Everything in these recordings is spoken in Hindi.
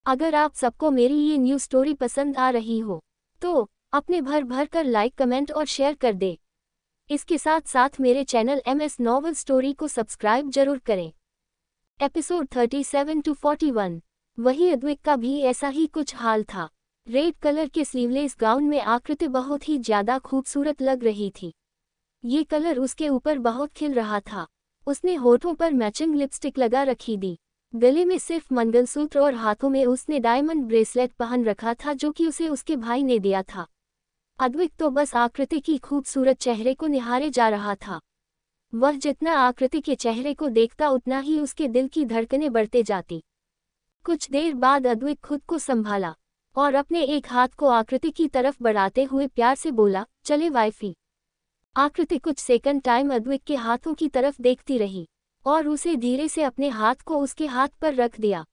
अगर आप सबको मेरी ये न्यूज़ स्टोरी पसंद आ रही हो तो अपने भर भर कर लाइक, कमेंट और शेयर कर दे। इसके साथ साथ मेरे चैनल MS नॉवल स्टोरी को सब्सक्राइब जरूर करें। Episode 37 to 41। वही अद्विक का भी ऐसा ही कुछ हाल था। रेड कलर के स्लीवलेस गाउन में आकृति बहुत ही ज्यादा खूबसूरत लग रही थी। ये कलर उसके ऊपर बहुत खिल रहा था। उसने होठों पर मैचिंग लिपस्टिक लगा रखी थी। गले में सिर्फ मंगलसूत्र और हाथों में उसने डायमंड ब्रेसलेट पहन रखा था जो कि उसे उसके भाई ने दिया था। अद्विक तो बस आकृति की खूबसूरत चेहरे को निहारे जा रहा था। वह जितना आकृति के चेहरे को देखता उतना ही उसके दिल की धड़कनें बढ़ते जाती। कुछ देर बाद अद्विक खुद को संभाला और अपने एक हाथ को आकृति की तरफ बढ़ाते हुए प्यार से बोला, चले वाइफी। आकृति कुछ सेकंड टाइम अद्विक के हाथों की तरफ देखती रही और उसे धीरे से अपने हाथ को उसके हाथ पर रख दिया।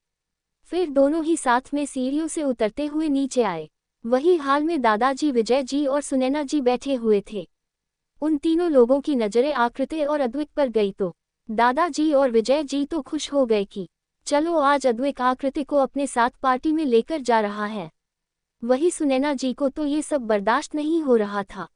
फिर दोनों ही साथ में सीढ़ियों से उतरते हुए नीचे आए। वही हाल में दादाजी, विजय जी और सुनैना जी बैठे हुए थे। उन तीनों लोगों की नजरें आकृति और अद्विक पर गई तो दादाजी और विजय जी तो खुश हो गए कि चलो आज अद्विक आकृति को अपने साथ पार्टी में लेकर जा रहा है। वही सुनैना जी को तो ये सब बर्दाश्त नहीं हो रहा था।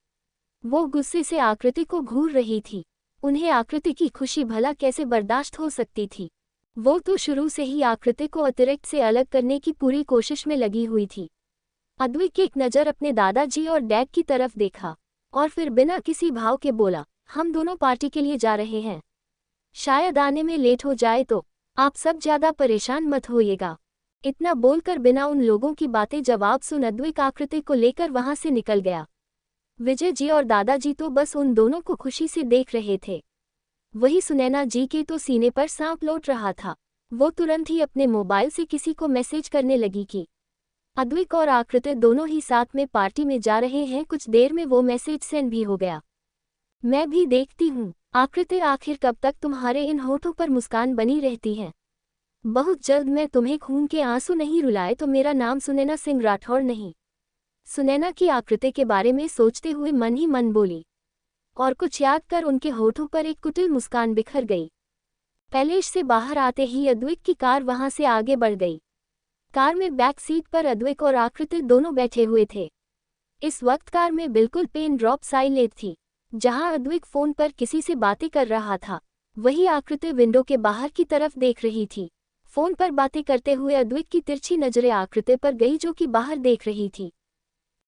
वो गुस्से से आकृति को घूर रही थी। उन्हें आकृति की खुशी भला कैसे बर्दाश्त हो सकती थी। वो तो शुरू से ही आकृति को अतिरिक्त से अलग करने की पूरी कोशिश में लगी हुई थी। अद्विक एक नज़र अपने दादाजी और डैड की तरफ देखा और फिर बिना किसी भाव के बोला, हम दोनों पार्टी के लिए जा रहे हैं। शायद आने में लेट हो जाए तो आप सब ज्यादा परेशान मत होइएगा। इतना बोलकर बिना उन लोगों की बातें जवाब सुन अद्विक आकृति को लेकर वहां से निकल गया। विजय जी और दादाजी तो बस उन दोनों को खुशी से देख रहे थे। वही सुनैना जी के तो सीने पर सांप लौट रहा था। वो तुरंत ही अपने मोबाइल से किसी को मैसेज करने लगी कि अद्विक और आकृति दोनों ही साथ में पार्टी में जा रहे हैं। कुछ देर में वो मैसेज सेंड भी हो गया। मैं भी देखती हूँ आकृति, आखिर कब तक तुम्हारे इन होठों पर मुस्कान बनी रहती है। बहुत जल्द मैं तुम्हें खून के आंसू नहीं रुलाए तो मेरा नाम सुनैना सिंह राठौर नहीं। सुनैना की आकृति के बारे में सोचते हुए मन ही मन बोली और कुछ याद कर उनके होठों पर एक कुटिल मुस्कान बिखर गई। पैलेस से बाहर आते ही अद्विक की कार वहां से आगे बढ़ गई। कार में बैक सीट पर अद्विक और आकृति दोनों बैठे हुए थे। इस वक्त कार में बिल्कुल पेन ड्रॉप साइलेंट थी। जहां अद्विक फोन पर किसी से बातें कर रहा था वही आकृति विंडो के बाहर की तरफ देख रही थी। फोन पर बातें करते हुए अद्विक की तिरछी नजरें आकृति पर गई जो कि बाहर देख रही थी।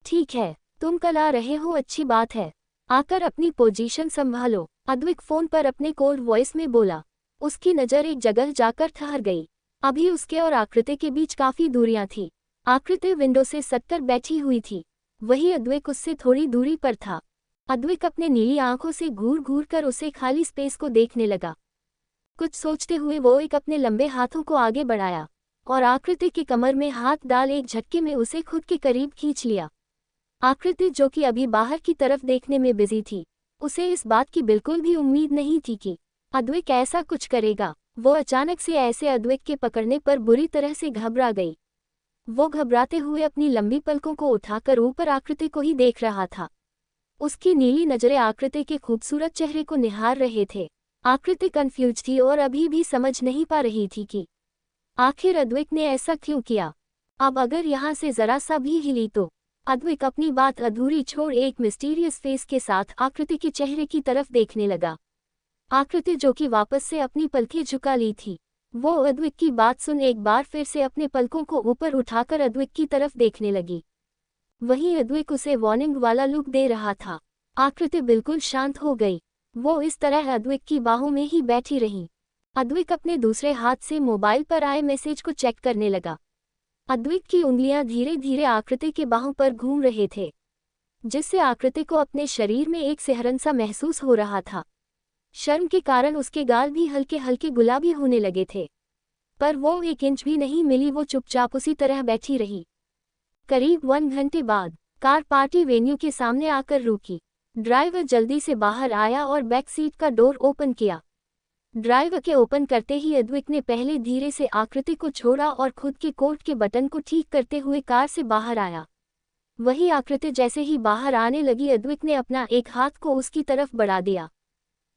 ठीक है, तुम कल आ रहे हो, अच्छी बात है। आकर अपनी पोजीशन संभालो, अद्विक फोन पर अपने कोल्ड वॉइस में बोला। उसकी नज़र एक जगह जाकर ठहर गई। अभी उसके और आकृति के बीच काफी दूरियां थी। आकृति विंडो से सटकर बैठी हुई थी, वही अद्विक उससे थोड़ी दूरी पर था। अद्विक अपने नीली आंखों से घूर घूर कर उसे खाली स्पेस को देखने लगा। कुछ सोचते हुए वो एक अपने लंबे हाथों को आगे बढ़ाया और आकृति की कमर में हाथ डाल एक झटके में उसे खुद के करीब खींच लिया। आकृति जो कि अभी बाहर की तरफ देखने में बिजी थी, उसे इस बात की बिल्कुल भी उम्मीद नहीं थी कि अद्विक ऐसा कुछ करेगा। वो अचानक से ऐसे अद्विक के पकड़ने पर बुरी तरह से घबरा गई। वो घबराते हुए अपनी लंबी पलकों को उठाकर ऊपर आकृति को ही देख रहा था। उसकी नीली नजरें आकृति के खूबसूरत चेहरे को निहार रहे थे। आकृति कंफ्यूज थी और अभी भी समझ नहीं पा रही थी कि आखिर अद्विक ने ऐसा क्यों किया। अब अगर यहाँ से जरा सा भी हिली तो अद्विक अपनी बात अधूरी छोड़ एक मिस्टीरियस फेस के साथ आकृति के चेहरे की तरफ देखने लगा। आकृति जो कि वापस से अपनी पलकें झुका ली थी, वो अद्विक की बात सुन एक बार फिर से अपने पलकों को ऊपर उठाकर अद्विक की तरफ देखने लगी। वहीं अद्विक उसे वार्निंग वाला लुक दे रहा था। आकृति बिल्कुल शांत हो गई। वो इस तरह अद्विक की बाहों में ही बैठी रही। अद्विक अपने दूसरे हाथ से मोबाइल पर आए मैसेज को चेक करने लगा। अद्विक की उंगलियां धीरे धीरे आकृति के बाहों पर घूम रहे थे, जिससे आकृति को अपने शरीर में एक सिहरन सा महसूस हो रहा था। शर्म के कारण उसके गाल भी हल्के हल्के गुलाबी होने लगे थे, पर वो एक इंच भी नहीं मिली। वो चुपचाप उसी तरह बैठी रही। करीब 1 घंटे बाद कार पार्टी वेन्यू के सामने आकर रुकी। ड्राइवर जल्दी से बाहर आया और बैक सीट का डोर ओपन किया। ड्राइवर के ओपन करते ही अद्विक ने पहले धीरे से आकृति को छोड़ा और खुद के कोट के बटन को ठीक करते हुए कार से बाहर आया। वही आकृति जैसे ही बाहर आने लगी, अद्विक ने अपना एक हाथ को उसकी तरफ बढ़ा दिया।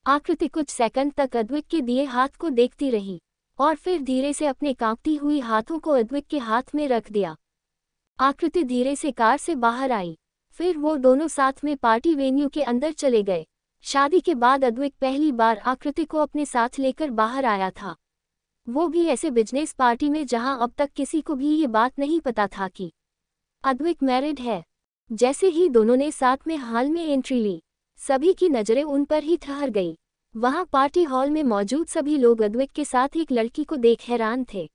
आकृति कुछ सेकंड तक अद्विक के दिए हाथ को देखती रही। और फिर धीरे से अपने कांपती हुई हाथों को अद्विक के हाथ में रख दिया। आकृति धीरे से कार से बाहर आई। फिर वो दोनों साथ में पार्टी वेन्यू के अंदर चले गए। शादी के बाद अद्विक पहली बार आकृति को अपने साथ लेकर बाहर आया था, वो भी ऐसे बिजनेस पार्टी में जहां अब तक किसी को भी ये बात नहीं पता था कि अद्विक मैरिड है। जैसे ही दोनों ने साथ में हॉल में एंट्री ली, सभी की नजरें उन पर ही ठहर गई। वहां पार्टी हॉल में मौजूद सभी लोग अद्विक के साथ एक लड़की को देख हैरान थे।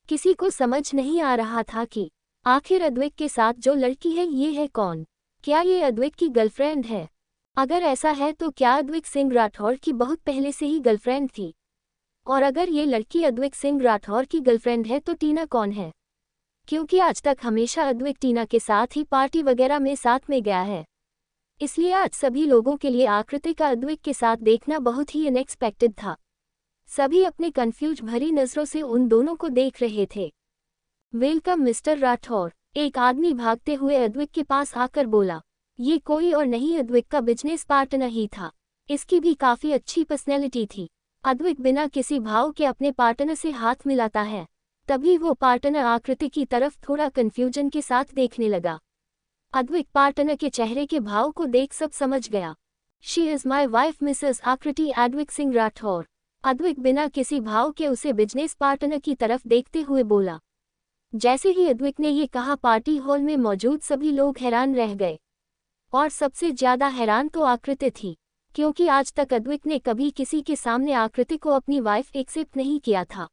किसी को समझ नहीं आ रहा था कि आखिर अद्विक के साथ जो लड़की है ये है कौन। क्या ये अद्विक की गर्लफ्रेंड है? अगर ऐसा है तो क्या अद्विक सिंह राठौर की बहुत पहले से ही गर्लफ्रेंड थी? और अगर ये लड़की अद्विक सिंह राठौर की गर्लफ्रेंड है तो टीना कौन है? क्योंकि आज तक हमेशा अद्विक टीना के साथ ही पार्टी वगैरह में साथ में गया है, इसलिए आज सभी लोगों के लिए आकृति का अद्विक के साथ देखना बहुत ही अनएक्सपेक्टेड था। सभी अपने कंफ्यूज भरी नजरों से उन दोनों को देख रहे थे। वेलकम मिस्टर राठौर, एक आदमी भागते हुए अद्विक के पास आकर बोला। ये कोई और नहीं अद्विक का बिजनेस पार्टनर ही था। इसकी भी काफी अच्छी पर्सनैलिटी थी। अद्विक बिना किसी भाव के अपने पार्टनर से हाथ मिलाता है। तभी वो पार्टनर आकृति की तरफ थोड़ा कंफ्यूजन के साथ देखने लगा। अद्विक पार्टनर के चेहरे के भाव को देख सब समझ गया। She is my wife Mrs आकृति अद्विक सिंह राठौर। अद्विक बिना किसी भाव के उसे बिजनेस पार्टनर की तरफ देखते हुए बोला। जैसे ही अद्विक ने ये कहा, पार्टी हॉल में मौजूद सभी लोग हैरान रह गए। और सबसे ज्यादा हैरान तो आकृति थी, क्योंकि आज तक अद्विक ने कभी किसी के सामने आकृति को अपनी वाइफ एक्सेप्ट नहीं किया था,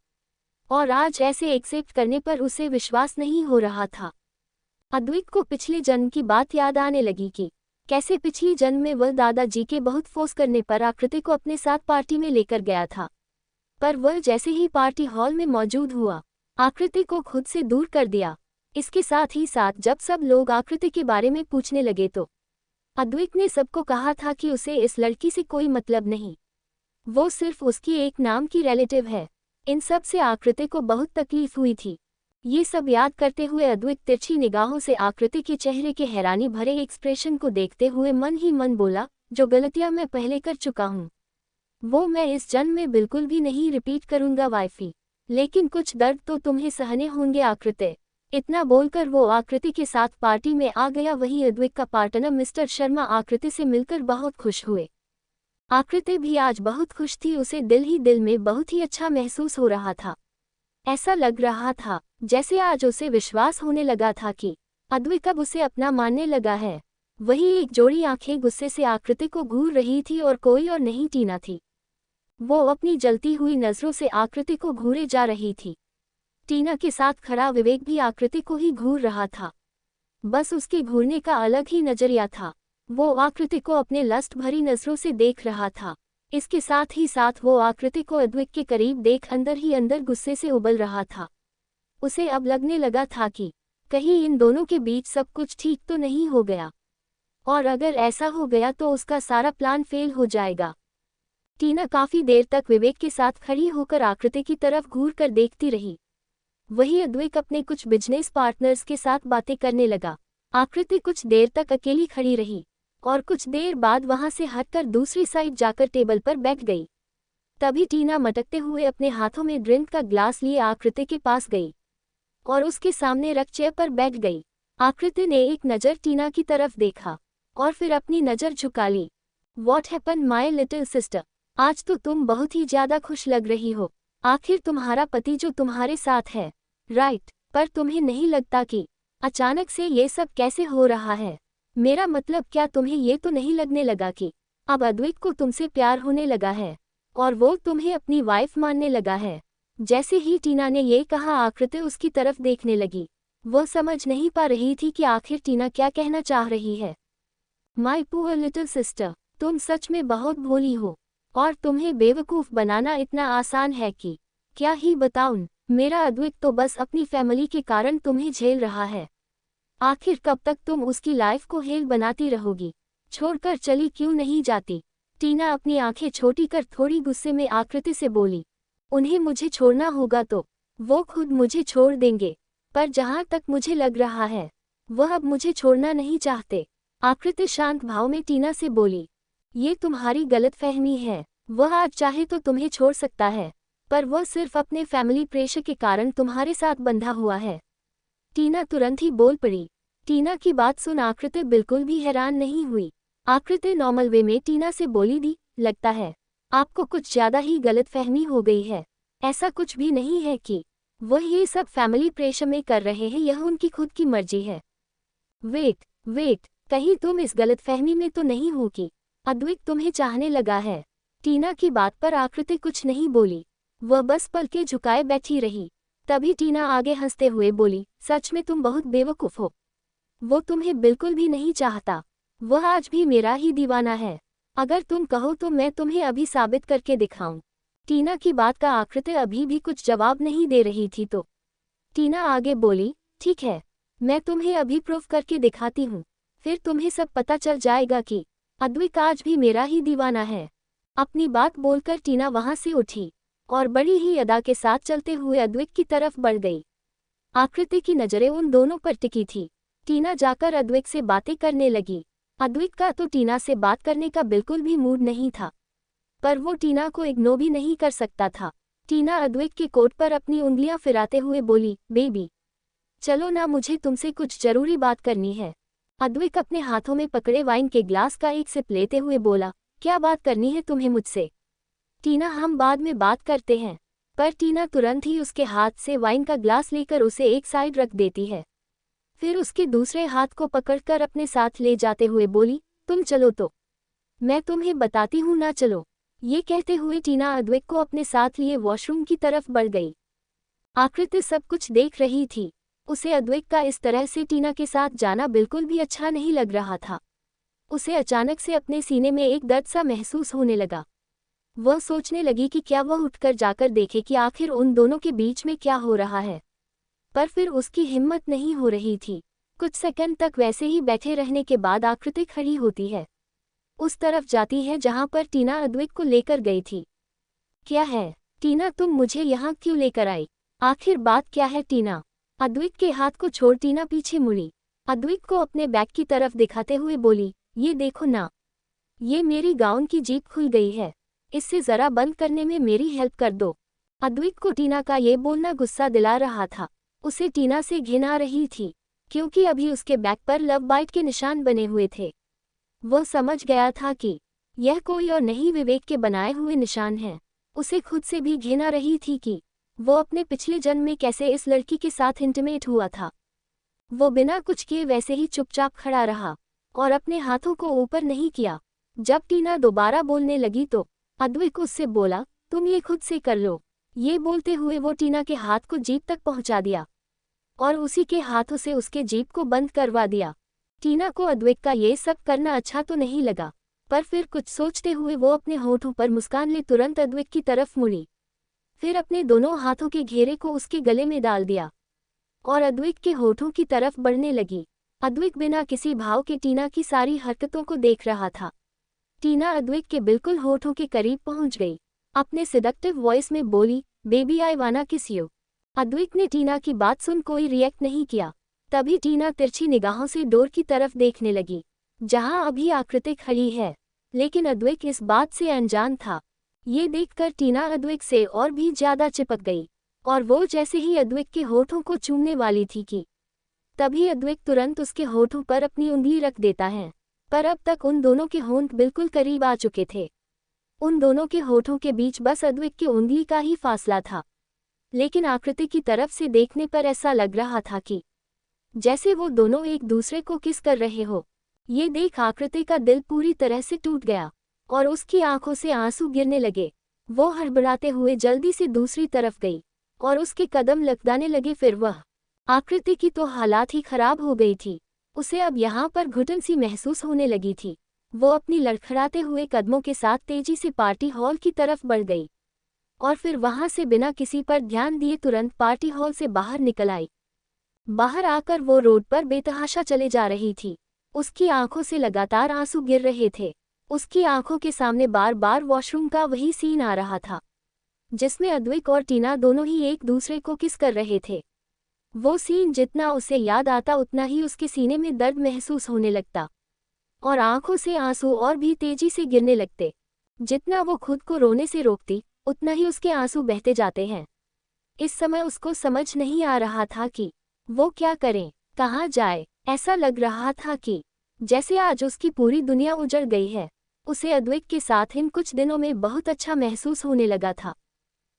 और आज ऐसे एक्सेप्ट करने पर उसे विश्वास नहीं हो रहा था। अद्विक को पिछले जन्म की बात याद आने लगी कि कैसे पिछली जन्म में वह दादाजी के बहुत फोर्स करने पर आकृति को अपने साथ पार्टी में लेकर गया था, पर वह जैसे ही पार्टी हॉल में मौजूद हुआ, आकृति को खुद से दूर कर दिया। इसके साथ ही साथ जब सब लोग आकृति के बारे में पूछने लगे तो अद्विक ने सबको कहा था कि उसे इस लड़की से कोई मतलब नहीं, वो सिर्फ उसकी एक नाम की रिलेटिव है। इन सब से आकृति को बहुत तकलीफ हुई थी। ये सब याद करते हुए अद्विक तिरछी निगाहों से आकृति के चेहरे के हैरानी भरे एक्सप्रेशन को देखते हुए मन ही मन बोला, जो गलतियां मैं पहले कर चुका हूँ वो मैं इस जन्म में बिल्कुल भी नहीं रिपीट करूंगा वाइफी। लेकिन कुछ दर्द तो तुम्हें सहने होंगे आकृति। इतना बोलकर वो आकृति के साथ पार्टी में आ गया। वहीं अद्विक का पार्टनर मिस्टर शर्मा आकृति से मिलकर बहुत खुश हुए। आकृति भी आज बहुत खुश थी, उसे दिल ही दिल में बहुत ही अच्छा महसूस हो रहा था। ऐसा लग रहा था जैसे आज उसे विश्वास होने लगा था कि अद्विक अब उसे अपना मानने लगा है। वही एक जोड़ी आंखें गुस्से से आकृति को घूर रही थी और कोई और नहीं टीना थी। वो अपनी जलती हुई नजरों से आकृति को घूरे जा रही थी। टीना के साथ खड़ा विवेक भी आकृति को ही घूर रहा था, बस उसके घूरने का अलग ही नजरिया था। वो आकृति को अपने लस्ट भरी नजरों से देख रहा था। इसके साथ ही साथ वो आकृति को अद्विक के करीब देख अंदर ही अंदर गुस्से से उबल रहा था। उसे अब लगने लगा था कि कहीं इन दोनों के बीच सब कुछ ठीक तो नहीं हो गया, और अगर ऐसा हो गया तो उसका सारा प्लान फेल हो जाएगा। टीना काफी देर तक विवेक के साथ खड़ी होकर आकृति की तरफ घूर कर देखती रही। वही अद्विक अपने कुछ बिजनेस पार्टनर्स के साथ बातें करने लगा। आकृति कुछ देर तक अकेली खड़ी रही और कुछ देर बाद वहां से हटकर दूसरी साइड जाकर टेबल पर बैठ गई। तभी टीना मटकते हुए अपने हाथों में ड्रिंक का ग्लास लिए आकृति के पास गई और उसके सामने रख चेयर पर बैठ गई। आकृति ने एक नज़र टीना की तरफ देखा और फिर अपनी नज़र झुका ली। What happened my little sister? आज तो तुम बहुत ही ज्यादा खुश लग रही हो। आखिर तुम्हारा पति जो तुम्हारे साथ है, राइट? पर तुम्हें नहीं लगता कि अचानक से ये सब कैसे हो रहा है? मेरा मतलब क्या तुम्हें ये तो नहीं लगने लगा कि अब अद्विक को तुमसे प्यार होने लगा है और वो तुम्हें अपनी वाइफ मानने लगा है? जैसे ही टीना ने ये कहा, आकृति उसकी तरफ देखने लगी। वो समझ नहीं पा रही थी कि आखिर टीना क्या कहना चाह रही है। माय पुअर लिटिल सिस्टर, तुम सच में बहुत भोली हो और तुम्हें बेवकूफ़ बनाना इतना आसान है कि क्या ही बताऊं। मेरा अद्विक तो बस अपनी फैमिली के कारण तुम्हें झेल रहा है। आखिर कब तक तुम उसकी लाइफ को हेल बनाती रहोगी? छोड़कर चली क्यों नहीं जाती? टीना अपनी आंखें छोटी कर थोड़ी गुस्से में आकृति से बोली। उन्हें मुझे छोड़ना होगा तो वो खुद मुझे छोड़ देंगे, पर जहाँ तक मुझे लग रहा है वह अब मुझे छोड़ना नहीं चाहते। आकृति शांत भाव में टीना से बोली। ये तुम्हारी गलतफहमी है। वह आज चाहे तो तुम्हें छोड़ सकता है, पर वह सिर्फ अपने फैमिली प्रेशर के कारण तुम्हारे साथ बंधा हुआ है। टीना तुरंत ही बोल पड़ी। टीना की बात सुन आकृति बिल्कुल भी हैरान नहीं हुई। आकृति नॉर्मल वे में टीना से बोली, दी लगता है आपको कुछ ज्यादा ही गलतफहमी हो गई है। ऐसा कुछ भी नहीं है कि वह ये सब फैमिली प्रेशर में कर रहे हैं, यह उनकी खुद की मर्जी है। वेट, कहीं तुम इस गलतफहमी में तो नहीं हो कि अद्वैत तुम्हें चाहने लगा है? टीना की बात पर आकृति कुछ नहीं बोली, वह बस पलकें झुकाए बैठी रही। तभी टीना आगे हंसते हुए बोली, सच में तुम बहुत बेवकूफ हो। वो तुम्हें बिल्कुल भी नहीं चाहता, वह आज भी मेरा ही दीवाना है। अगर तुम कहो तो मैं तुम्हें अभी साबित करके दिखाऊं। टीना की बात का आकृति अभी भी कुछ जवाब नहीं दे रही थी तो टीना आगे बोली, ठीक है, मैं तुम्हें अभी प्रूफ करके दिखाती हूँ, फिर तुम्हें सब पता चल जाएगा कि अद्वैत आज भी मेरा ही दीवाना है। अपनी बात बोलकर टीना वहां से उठी और बड़ी ही अदा के साथ चलते हुए अद्वैत की तरफ बढ़ गई। आकृति की नजरें उन दोनों पर टिकी थी। टीना जाकर अद्वैत से बातें करने लगी। अद्वैत का तो टीना से बात करने का बिल्कुल भी मूड नहीं था, पर वो टीना को इग्नोर भी नहीं कर सकता था। टीना अद्वैत के कोट पर अपनी उंगलियां फिराते हुए बोली, बेबी चलो ना, मुझे तुमसे कुछ जरूरी बात करनी है। अद्वैत अपने हाथों में पकड़े वाइन के ग्लास का एक सिप लेते हुए बोला, क्या बात करनी है तुम्हें मुझसे? टीना, हम बाद में बात करते हैं। पर टीना तुरंत ही उसके हाथ से वाइन का ग्लास लेकर उसे एक साइड रख देती है, फिर उसके दूसरे हाथ को पकड़कर अपने साथ ले जाते हुए बोली, तुम चलो तो मैं तुम्हें बताती हूँ ना चलो। ये कहते हुए टीना अद्वैत को अपने साथ लिए वॉशरूम की तरफ बढ़ गई। आकृति सब कुछ देख रही थी। उसे अद्वैत का इस तरह से टीना के साथ जाना बिल्कुल भी अच्छा नहीं लग रहा था। उसे अचानक से अपने सीने में एक दर्द सा महसूस होने लगा। वह सोचने लगी कि क्या वह उठकर जाकर देखे कि आखिर उन दोनों के बीच में क्या हो रहा है, पर फिर उसकी हिम्मत नहीं हो रही थी। कुछ सेकंड तक वैसे ही बैठे रहने के बाद आकृति खड़ी होती है, उस तरफ जाती है जहां पर टीना अद्वैत को लेकर गई थी। क्या है टीना, तुम मुझे यहाँ क्यों लेकर आई? आखिर बात क्या है टीना? अद्वैत के हाथ को छोड़ टीना पीछे मुड़ी। अद्वैत को अपने बैग की तरफ दिखाते हुए बोली, ये देखो ना, ये मेरी गाउन की जीप खुल गई है, इससे जरा बंद करने में मेरी हेल्प कर दो। अद्वैत को टीना का ये बोलना गुस्सा दिला रहा था। उसे टीना से घिन आ रही थी, क्योंकि अभी उसके बैग पर लव बाइट के निशान बने हुए थे। वह समझ गया था कि यह कोई और नहीं, विवेक के बनाए हुए निशान हैं। उसे खुद से भी घिन आ रही थी कि वो अपने पिछले जन्म में कैसे इस लड़की के साथ इंटीमेट हुआ था। वो बिना कुछ किए वैसे ही चुपचाप खड़ा रहा और अपने हाथों को ऊपर नहीं किया। जब टीना दोबारा बोलने लगी तो अद्वैत उससे बोला, तुम ये खुद से कर लो। ये बोलते हुए वो टीना के हाथ को जीप तक पहुंचा दिया और उसी के हाथों से उसके जीप को बंद करवा दिया। टीना को अद्वैत का ये सब करना अच्छा तो नहीं लगा, पर फिर कुछ सोचते हुए वो अपने होठों पर मुस्कान ले तुरंत अद्वैत की तरफ मुड़ी, फिर अपने दोनों हाथों के घेरे को उसके गले में डाल दिया और अद्वैत के होठों की तरफ बढ़ने लगी। अद्वैत बिना किसी भाव के टीना की सारी हरकतों को देख रहा था। टीना अद्वैत के बिल्कुल होठों के करीब पहुंच गई। अपने सिडक्टिव वॉइस में बोली, बेबी आई वाना किस यू। अद्वैत ने टीना की बात सुन कोई रिएक्ट नहीं किया। तभी टीना तिरछी निगाहों से डोर की तरफ देखने लगी, जहां अभी आकृति खड़ी है, लेकिन अद्वैत इस बात से अनजान था। ये देखकर टीना अद्वैत से और भी ज्यादा चिपक गई और वो जैसे ही अद्वैत के होठों को चूमने वाली थी कि तभी अद्वैत तुरंत उसके होठों पर अपनी उंगली रख देता है। पर अब तक उन दोनों के होंठ बिल्कुल करीब आ चुके थे। उन दोनों के होठों के बीच बस अद्वैत की उंगली का ही फासला था, लेकिन आकृति की तरफ से देखने पर ऐसा लग रहा था कि जैसे वो दोनों एक दूसरे को किस कर रहे हो। ये देख आकृति का दिल पूरी तरह से टूट गया और उसकी आंखों से आंसू गिरने लगे। वो हड़बड़ाते हुए जल्दी से दूसरी तरफ गई और उसके कदम लकदाने लगे। फिर वह आकृति की तो हालात ही खराब हो गई थी। उसे अब यहाँ पर घुटन सी महसूस होने लगी थी। वो अपनी लड़खड़ाते हुए कदमों के साथ तेजी से पार्टी हॉल की तरफ बढ़ गई और फिर वहां से बिना किसी पर ध्यान दिए तुरंत पार्टी हॉल से बाहर निकल आई। बाहर आकर वो रोड पर बेतहाशा चले जा रही थी। उसकी आंखों से लगातार आंसू गिर रहे थे। उसकी आंखों के सामने बार बार वॉशरूम का वही सीन आ रहा था, जिसमें अद्वैत और टीना दोनों ही एक दूसरे को किस कर रहे थे। वो सीन जितना उसे याद आता उतना ही उसके सीने में दर्द महसूस होने लगता और आंखों से आंसू और भी तेजी से गिरने लगते। जितना वो खुद को रोने से रोकती उतना ही उसके आंसू बहते जाते हैं। इस समय उसको समझ नहीं आ रहा था कि वो क्या करे, कहाँ जाए। ऐसा लग रहा था कि जैसे आज उसकी पूरी दुनिया उजड़ गई है। उसे अद्विक के साथ इन कुछ दिनों में बहुत अच्छा महसूस होने लगा था।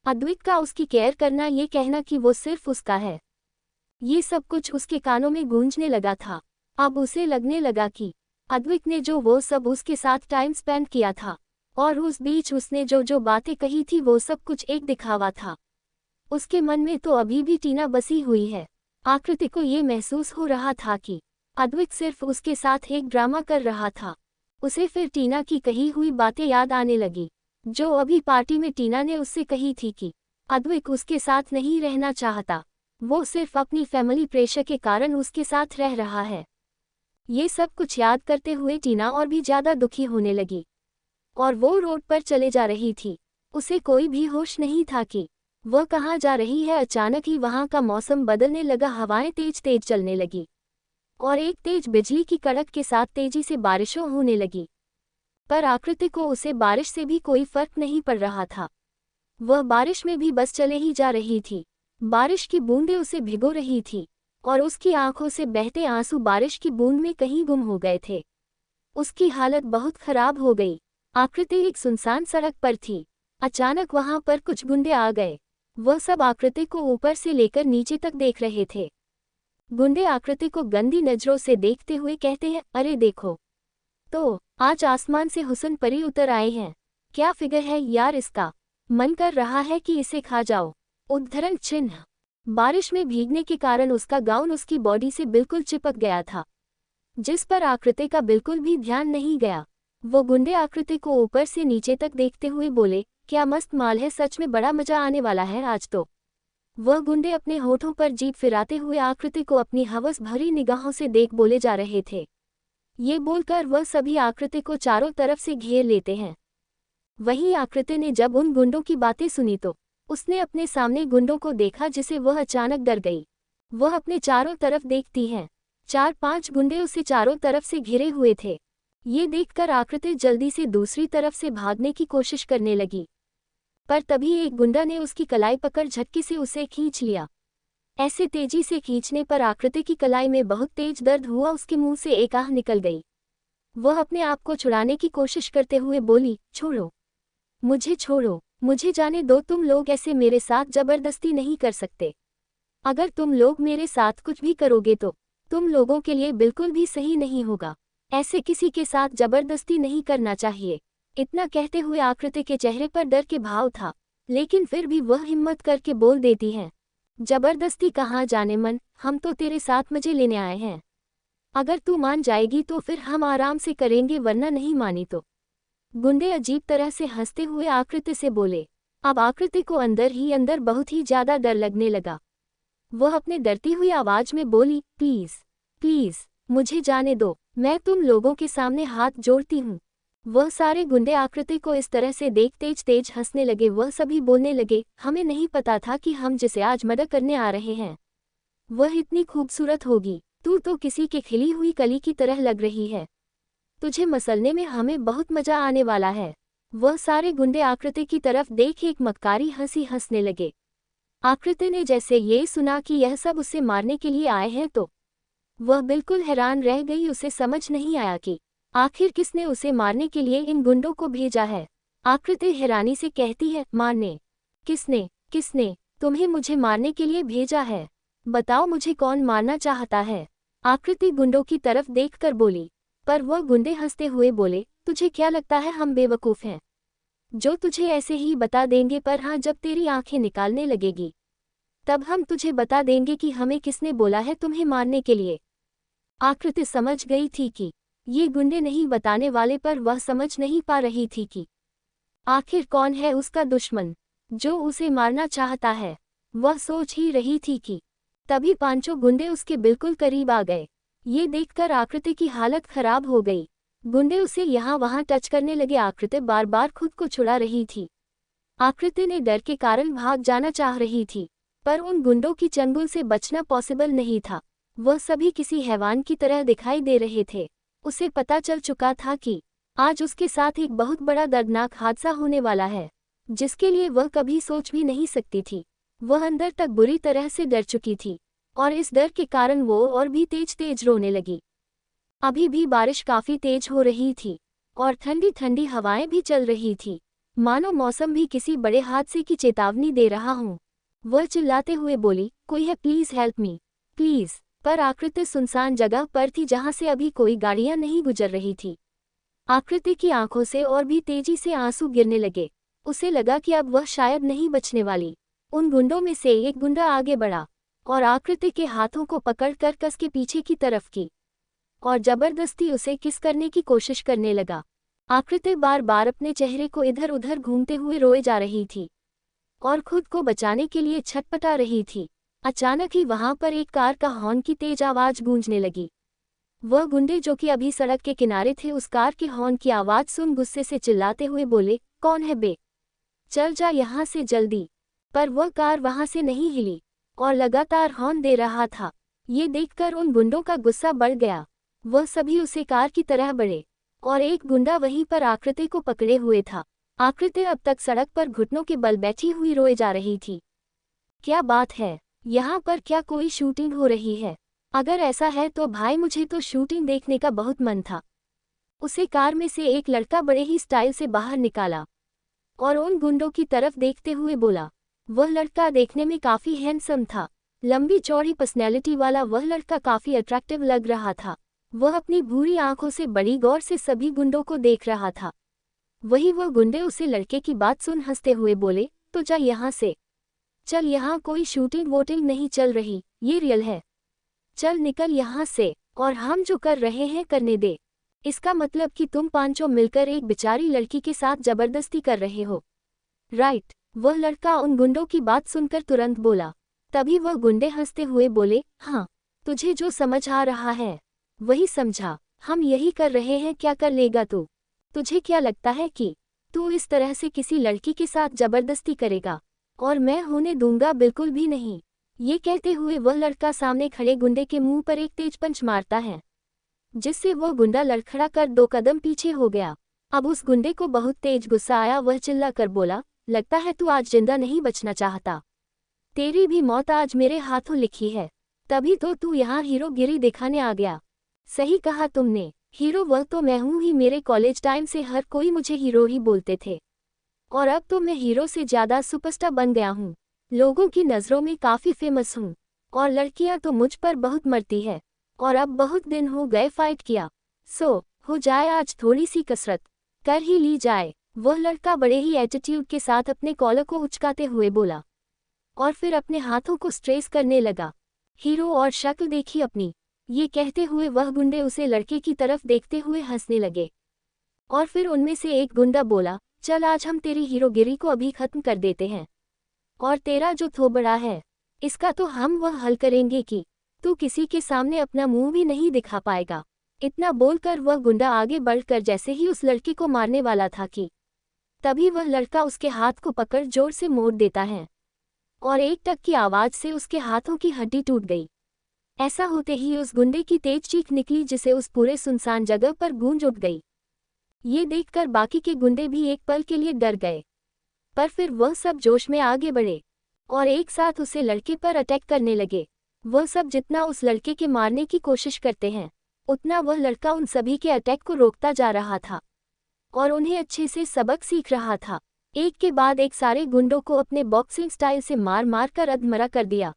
अद्विक का उसकी केयर करना, ये कहना कि वो सिर्फ उसका है, ये सब कुछ उसके कानों में गूंजने लगा था। अब उसे लगने लगा कि अद्विक ने जो वो सब उसके साथ टाइम स्पेंड किया था और उस बीच उसने जो जो बातें कही थी वो सब कुछ एक दिखावा था। उसके मन में तो अभी भी टीना बसी हुई है। आकृति को ये महसूस हो रहा था कि अद्विक सिर्फ उसके साथ एक ड्रामा कर रहा था। उसे फिर टीना की कही हुई बातें याद आने लगी, जो अभी पार्टी में टीना ने उससे कही थी कि अद्विक उसके साथ नहीं रहना चाहता, वो सिर्फ अपनी फैमिली प्रेशर के कारण उसके साथ रह रहा है। ये सब कुछ याद करते हुए टीना और भी ज्यादा दुखी होने लगी और वो रोड पर चले जा रही थी। उसे कोई भी होश नहीं था कि वह कहाँ जा रही है। अचानक ही वहाँ का मौसम बदलने लगा, हवाएं तेज तेज चलने लगी और एक तेज बिजली की कड़क के साथ तेजी से बारिशों होने लगी। पर आकृति को उसे बारिश से भी कोई फर्क नहीं पड़ रहा था। वह बारिश में भी बस चले ही जा रही थी। बारिश की बूंदें उसे भिगो रही थी और उसकी आंखों से बहते आंसू बारिश की बूंद में कहीं गुम हो गए थे। उसकी हालत बहुत खराब हो गई। आकृति एक सुनसान सड़क पर थी। अचानक वहां पर कुछ गुंडे आ गए। वह सब आकृति को ऊपर से लेकर नीचे तक देख रहे थे। गुंडे आकृति को गंदी नजरों से देखते हुए कहते हैं, अरे देखो तो, आज आसमान से हुस्न परी उतर आए हैं। क्या फिगर है यार इसका, मन कर रहा है कि इसे खा जाओ। उद्धरण चिन्ह। बारिश में भीगने के कारण उसका गाउन उसकी बॉडी से बिल्कुल चिपक गया था, जिस पर आकृति का बिल्कुल भी ध्यान नहीं गया। वो गुंडे आकृति को ऊपर से नीचे तक देखते हुए बोले, क्या मस्त माल है, सच में बड़ा मजा आने वाला है आज तो। वह गुंडे अपने होठों पर जीभ फिराते हुए आकृति को अपनी हवस भरी निगाहों से देख बोले जा रहे थे। ये बोलकर वह सभी आकृति को चारों तरफ से घेर लेते हैं। वहीं आकृति ने जब उन गुंडों की बातें सुनी तो उसने अपने सामने गुंडों को देखा, जिसे वह अचानक डर गई। वह अपने चारों तरफ देखती है, 4-5 गुंडे उसे चारों तरफ से घिरे हुए थे। ये देखकर आकृति जल्दी से दूसरी तरफ से भागने की कोशिश करने लगी, पर तभी एक गुंडा ने उसकी कलाई पकड़ झटके से उसे खींच लिया। ऐसे तेजी से खींचने पर आकृति की कलाई में बहुत तेज दर्द हुआ। उसके मुंह से एक आह निकल गई। वह अपने आप को छुड़ाने की कोशिश करते हुए बोली, छोड़ो, मुझे छोड़ो, मुझे जाने दो। तुम लोग ऐसे मेरे साथ जबरदस्ती नहीं कर सकते। अगर तुम लोग मेरे साथ कुछ भी करोगे तो तुम लोगों के लिए बिल्कुल भी सही नहीं होगा। ऐसे किसी के साथ जबरदस्ती नहीं करना चाहिए। इतना कहते हुए आकृति के चेहरे पर डर के भाव था, लेकिन फिर भी वह हिम्मत करके बोल देती है, जबरदस्ती कहाँ जाने मन, हम तो तेरे साथ मजे लेने आए हैं। अगर तू मान जाएगी तो फिर हम आराम से करेंगे, वरना नहीं मानी तो। गुंडे अजीब तरह से हंसते हुए आकृति से बोले। अब आकृति को अंदर ही अंदर बहुत ही ज्यादा डर लगने लगा। वह अपने डरती हुई आवाज में बोली, प्लीज प्लीज मुझे जाने दो, मैं तुम लोगों के सामने हाथ जोड़ती हूँ। वह सारे गुंडे आकृति को इस तरह से देख तेज तेज हंसने लगे। वह सभी बोलने लगे, हमें नहीं पता था कि हम जिसे आज मर्डर करने आ रहे हैं वह इतनी खूबसूरत होगी। तू तो किसी के खिली हुई कली की तरह लग रही है। तुझे मसलने में हमें बहुत मजा आने वाला है। वह सारे गुंडे आकृति की तरफ देख एक मक्कारी हंसी हंसने लगे। आकृति ने जैसे ये सुना कि यह सब उसे मारने के लिए आए हैं तो वह बिल्कुल हैरान रह गई। उसे समझ नहीं आया कि आखिर किसने उसे मारने के लिए इन गुंडों को भेजा है। आकृति हैरानी से कहती है, मारने? किसने किसने तुम्हें मुझे मारने के लिए भेजा है? बताओ मुझे कौन मारना चाहता है? आकृति गुंडों की तरफ देखकर बोली। पर वह गुंडे हंसते हुए बोले, तुझे क्या लगता है हम बेवकूफ़ हैं जो तुझे ऐसे ही बता देंगे? पर हाँ, जब तेरी आंखें निकालने लगेगी तब हम तुझे बता देंगे कि हमें किसने बोला है तुम्हें मारने के लिए। आकृति समझ गई थी कि ये गुंडे नहीं बताने वाले, पर वह समझ नहीं पा रही थी कि आखिर कौन है उसका दुश्मन जो उसे मारना चाहता है। वह सोच ही रही थी कि तभी पांचों गुंडे उसके बिल्कुल करीब आ गए। ये देखकर आकृति की हालत खराब हो गई। गुंडे उसे यहाँ वहाँ टच करने लगे। आकृति बार बार खुद को छुड़ा रही थी। आकृति ने डर के कारण भाग जाना चाह रही थी, पर उन गुंडों की चंगुल से बचना पॉसिबल नहीं था। वह सभी किसी हैवान की तरह दिखाई दे रहे थे। उसे पता चल चुका था कि आज उसके साथ एक बहुत बड़ा दर्दनाक हादसा होने वाला है। जिसके लिए वह कभी सोच भी नहीं सकती थी। वह अंदर तक बुरी तरह से डर चुकी थी और इस डर के कारण वो और भी तेज तेज रोने लगी। अभी भी बारिश काफी तेज हो रही थी और ठंडी ठंडी हवाएं भी चल रही थी, मानो मौसम भी किसी बड़े हादसे की चेतावनी दे रहा हूँ। वह चिल्लाते हुए बोली, कोई है, प्लीज हेल्प मी, प्लीज। पर आकृति सुनसान जगह पर थी जहाँ से अभी कोई गाड़ियां नहीं गुजर रही थी। आकृति की आंखों से और भी तेजी से आंसू गिरने लगे। उसे लगा कि अब वह शायद नहीं बचने वाली। उन गुंडों में से एक गुंडा आगे बढ़ा और आकृति के हाथों को पकड़कर कस के पीछे की तरफ की और जबरदस्ती उसे किस करने की कोशिश करने लगा। आकृति बार बार अपने चेहरे को इधर उधर घूमते हुए रोए जा रही थी और खुद को बचाने के लिए छटपटा रही थी। अचानक ही वहां पर एक कार का हॉर्न की तेज आवाज गूंजने लगी। वह गुंडे जो कि अभी सड़क के किनारे थे उस कार के हॉर्न की आवाज सुन गुस्से से चिल्लाते हुए बोले, कौन है बे, चल जा यहाँ से जल्दी। पर वह कार वहां से नहीं हिली और लगातार हॉर्न दे रहा था। ये देखकर उन गुंडों का गुस्सा बढ़ गया। वह सभी उसे कार की तरह बढ़े और एक गुंडा वहीं पर आकृति को पकड़े हुए था। आकृति अब तक सड़क पर घुटनों के बल बैठी हुई रोए जा रही थी। क्या बात है, यहाँ पर क्या कोई शूटिंग हो रही है? अगर ऐसा है तो भाई मुझे तो शूटिंग देखने का बहुत मन था। उसे कार में से एक लड़का बड़े ही स्टाइल से बाहर निकाला और उन गुंडों की तरफ देखते हुए बोला। वह लड़का देखने में काफी हैंडसम था। लंबी चौड़ी पर्सनैलिटी वाला वह लड़का काफी अट्रैक्टिव लग रहा था। वह अपनी भूरी आंखों से बड़ी गौर से सभी गुंडों को देख रहा था। वही वह गुंडे उसे लड़के की बात सुन हंसते हुए बोले, तो जा यहाँ से, चल, यहाँ कोई शूटिंग वोटिंग नहीं चल रही, ये रियल है। चल निकल यहाँ से और हम जो कर रहे हैं करने दे। इसका मतलब कि तुम पांचों मिलकर एक बेचारी लड़की के साथ जबरदस्ती कर रहे हो, राइट? वह लड़का उन गुंडों की बात सुनकर तुरंत बोला। तभी वह गुंडे हंसते हुए बोले, हाँ, तुझे जो समझ आ रहा है वही समझा। हम यही कर रहे हैं, क्या कर लेगा तू? तुझे क्या लगता है कि तू इस तरह से किसी लड़की के साथ जबरदस्ती करेगा? और मैं होने दूंगा बिल्कुल भी नहीं। ये कहते हुए वह लड़का सामने खड़े गुंडे के मुंह पर एक तेज पंच मारता है, जिससे वह गुंडा लड़खड़ा कर 2 कदम पीछे हो गया। अब उस गुंडे को बहुत तेज गुस्सा आया। वह चिल्ला कर बोला, लगता है तू आज जिंदा नहीं बचना चाहता। तेरी भी मौत आज मेरे हाथों लिखी है। तभी तो तू यहाँ हीरोगिरी दिखाने आ गया। सही कहा तुमने, हीरो वह तो मैं हूँ ही। मेरे कॉलेज टाइम से हर कोई मुझे हीरो ही बोलते थे और अब तो मैं हीरो से ज्यादा सुपरस्टार बन गया हूँ। लोगों की नज़रों में काफी फेमस हूँ और लड़कियां तो मुझ पर बहुत मरती है और अब बहुत दिन हो गए फाइट किया, सो हो जाए आज थोड़ी सी कसरत कर ही ली जाए। वह लड़का बड़े ही एटीट्यूड के साथ अपने कॉलर को उचकाते हुए बोला और फिर अपने हाथों को स्ट्रेस करने लगा। हीरो और शक्ल देखी अपनी। ये कहते हुए वह गुंडे उसे लड़के की तरफ देखते हुए हंसने लगे और फिर उनमें से एक गुंडा बोला, चल आज हम तेरी हीरोगिरी को अभी खत्म कर देते हैं और तेरा जो थोबड़ा है इसका तो हम वह हल करेंगे कि तू किसी के सामने अपना मुंह भी नहीं दिखा पाएगा। इतना बोलकर वह गुंडा आगे बढ़कर जैसे ही उस लड़के को मारने वाला था कि तभी वह लड़का उसके हाथ को पकड़ जोर से मोड़ देता है और एक टक की आवाज से उसके हाथों की हड्डी टूट गई। ऐसा होते ही उस गुंडे की तेज चीख निकली जिसे उस पूरे सुनसान जगह पर गूंज उठ गई। ये देखकर बाकी के गुंडे भी एक पल के लिए डर गए, पर फिर वह सब जोश में आगे बढ़े और एक साथ उसे लड़के पर अटैक करने लगे। वह सब जितना उस लड़के के मारने की कोशिश करते हैं उतना वह लड़का उन सभी के अटैक को रोकता जा रहा था और उन्हें अच्छे से सबक सीख रहा था। एक के बाद एक सारे गुंडों को अपने बॉक्सिंग स्टाइल से मार मार कर अधमरा कर दिया।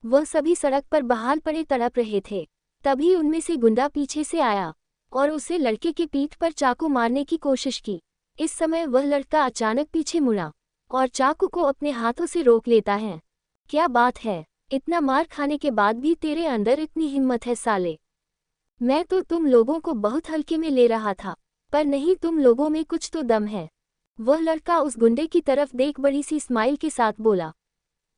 वह सभी सड़क पर बहाल पड़े तड़प रहे थे। तभी उनमें से गुंडा पीछे से आया और उसे लड़के की पीठ पर चाकू मारने की कोशिश की। इस समय वह लड़का अचानक पीछे मुड़ा और चाकू को अपने हाथों से रोक लेता है। क्या बात है, इतना मार खाने के बाद भी तेरे अंदर इतनी हिम्मत है साले। मैं तो तुम लोगों को बहुत हल्के में ले रहा था, पर नहीं, तुम लोगों में कुछ तो दम है। वह लड़का उस गुंडे की तरफ देख बड़ी सी स्माइल के साथ बोला,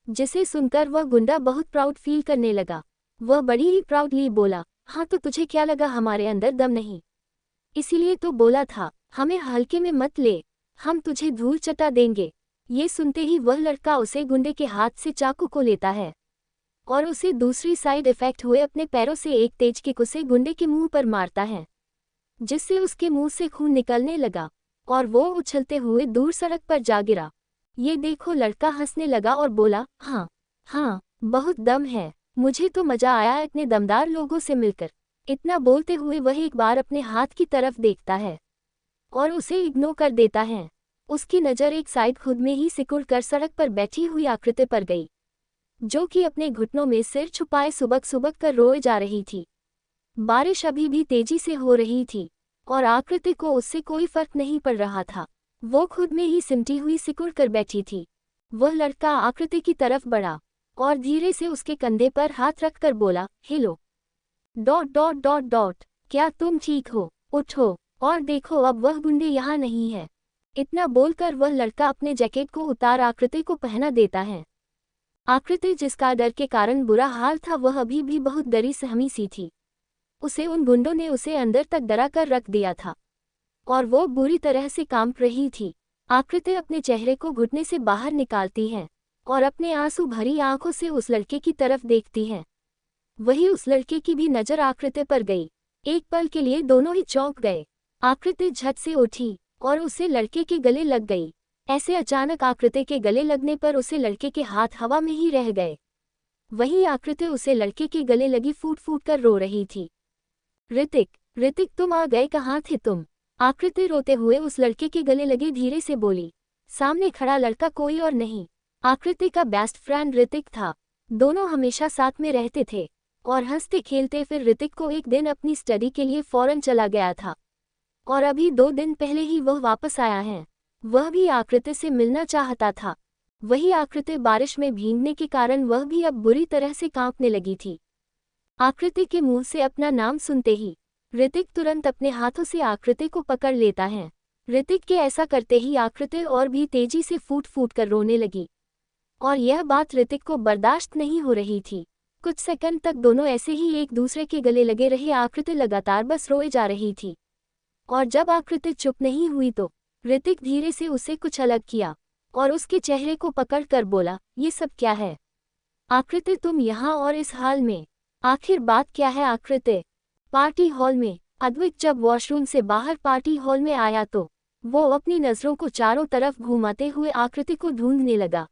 जिसे सुनकर वह गुंडा बहुत प्राउड फील करने लगा। वह बड़ी ही प्राउडली बोला, हाँ तो तुझे क्या लगा हमारे अंदर दम नहीं? इसीलिए तो बोला था हमें हल्के में मत ले, हम तुझे धूल चटा देंगे। ये सुनते ही वह लड़का उसे गुंडे के हाथ से चाकू को लेता है और उसे दूसरी साइड इफेक्ट हुए अपने पैरों से एक तेज किक उसे गुंडे के मुंह पर मारता है, जिससे उसके मुंह से खून निकलने लगा और वो उछलते हुए दूर सड़क पर जा गिरा। ये देखो, लड़का हंसने लगा और बोला, हाँ हाँ, बहुत दम है, मुझे तो मजा आया इतने दमदार लोगों से मिलकर। इतना बोलते हुए वह एक बार अपने हाथ की तरफ देखता है और उसे इग्नोर कर देता है। उसकी नज़र एक साइड खुद में ही सिकुड़ कर सड़क पर बैठी हुई आकृति पर गई, जो कि अपने घुटनों में सिर छुपाए सुबक सुबक कर रोए जा रही थी। बारिश अभी भी तेजी से हो रही थी और आकृति को उससे कोई फर्क नहीं पड़ रहा था। वो खुद में ही सिमटी हुई सिकुड़ कर बैठी थी। वह लड़का आकृति की तरफ बढ़ा और धीरे से उसके कंधे पर हाथ रखकर बोला, hello dot dot dot dot, क्या तुम ठीक हो? उठो और देखो, अब वह गुंडे यहाँ नहीं है। इतना बोलकर वह लड़का अपने जैकेट को उतार आकृति को पहना देता है। आकृति, जिसका डर के कारण बुरा हाल था, वह अभी भी बहुत डरी सहमी सी थी। उसे उन गुंडों ने उसे अंदर तक डरा कर रख दिया था और वो बुरी तरह से कांप रही थी। आकृति अपने चेहरे को घुटने से बाहर निकालती है और अपने आंसू भरी आंखों से उस लड़के की तरफ देखती है। वही उस लड़के की भी नज़र आकृति पर गई। एक पल के लिए दोनों ही चौंक गए। आकृति झट से उठी और उसे लड़के के गले लग गई। ऐसे अचानक आकृति के गले लगने पर उसे लड़के के हाथ हवा में ही रह गए। वहीं आकृति उसे लड़के के गले लगी फूट फूट कर रो रही थी। ऋतिक, ऋतिक, तुम आ गए, कहाँ थे तुम? आकृति रोते हुए उस लड़के के गले लगे धीरे से बोली। सामने खड़ा लड़का कोई और नहीं, आकृति का बेस्ट फ्रेंड ऋतिक था। दोनों हमेशा साथ में रहते थे और हंसते खेलते। फिर ऋतिक को एक दिन अपनी स्टडी के लिए फॉरेन चला गया था और अभी 2 दिन पहले ही वह वापस आया है। वह भी आकृति से मिलना चाहता था। वही आकृति बारिश में भीगने के कारण वह भी अब बुरी तरह से कांपने लगी थी। आकृति के मुंह से अपना नाम सुनते ही ऋतिक तुरंत अपने हाथों से आकृति को पकड़ लेता है। ऋतिक के ऐसा करते ही आकृति और भी तेजी से फूट फूट कर रोने लगी और यह बात ऋतिक को बर्दाश्त नहीं हो रही थी। कुछ सेकंड तक दोनों ऐसे ही एक दूसरे के गले लगे रहे। आकृति लगातार बस रोए जा रही थी और जब आकृति चुप नहीं हुई तो ऋतिक धीरे से उसे कुछ अलग किया और उसके चेहरे को पकड़ कर बोला, ये सब क्या है? आकृति, तुम यहाँ और इस हाल में, आखिर बात क्या है? आकृति, पार्टी हॉल में अद्वैत जब वॉशरूम से बाहर पार्टी हॉल में आया तो वो अपनी नज़रों को चारों तरफ घुमाते हुए आकृति को ढूंढने लगा।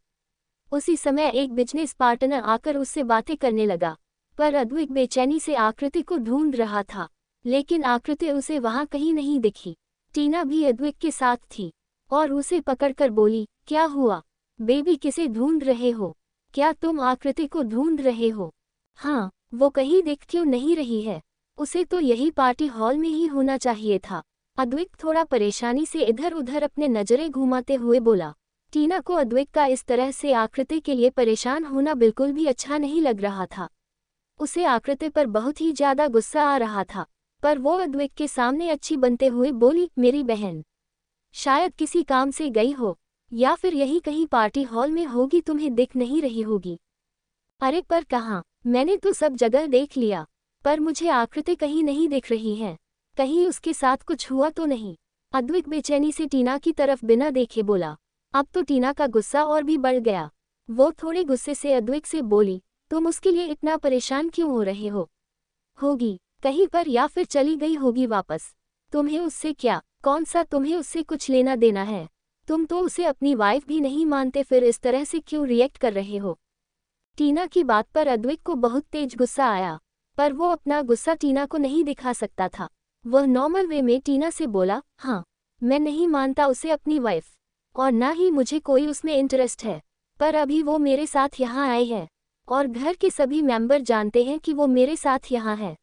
उसी समय एक बिजनेस पार्टनर आकर उससे बातें करने लगा, पर अद्वैत बेचैनी से आकृति को ढूंढ रहा था, लेकिन आकृति उसे वहां कहीं नहीं दिखी। टीना भी अद्वैत के साथ थी और उसे पकड़कर बोली, क्या हुआ बेबी, किसे ढूंढ रहे हो? क्या तुम आकृति को ढूंढ रहे हो? हाँ, वो कहीं दिख क्यों नहीं रही है? उसे तो यही पार्टी हॉल में ही होना चाहिए था। अद्वैत थोड़ा परेशानी से इधर उधर अपने नजरें घुमाते हुए बोला। टीना को अद्वैत का इस तरह से आकृति के लिए परेशान होना बिल्कुल भी अच्छा नहीं लग रहा था। उसे आकृति पर बहुत ही ज्यादा गुस्सा आ रहा था, पर वो अद्वैत के सामने अच्छी बनते हुए बोली, मेरी बहन शायद किसी काम से गई हो या फिर यही कहीं पार्टी हॉल में होगी, तुम्हें दिख नहीं रही होगी। अरे पर कहाँ, मैंने तो सब जगह देख लिया, पर मुझे आकृति कहीं नहीं दिख रही है। कहीं उसके साथ कुछ हुआ तो नहीं? अद्वैत बेचैनी से टीना की तरफ बिना देखे बोला। अब तो टीना का गुस्सा और भी बढ़ गया। वो थोड़े गुस्से से अद्वैत से बोली, तुम उसके लिए इतना परेशान क्यों हो रहे हो? होगी कहीं पर या फिर चली गई होगी वापस। तुम्हें उससे क्या, कौन सा तुम्हें उससे कुछ लेना देना है? तुम तो उसे अपनी वाइफ भी नहीं मानते, फिर इस तरह से क्यों रिएक्ट कर रहे हो? टीना की बात पर अद्वैत को बहुत तेज गुस्सा आया, पर वो अपना गुस्सा टीना को नहीं दिखा सकता था। वह नॉर्मल वे में टीना से बोला, हाँ, मैं नहीं मानता उसे अपनी वाइफ, और ना ही मुझे कोई उसमें इंटरेस्ट है, पर अभी वो मेरे साथ यहाँ आए हैं और घर के सभी मेंबर जानते हैं कि वो मेरे साथ यहाँ है।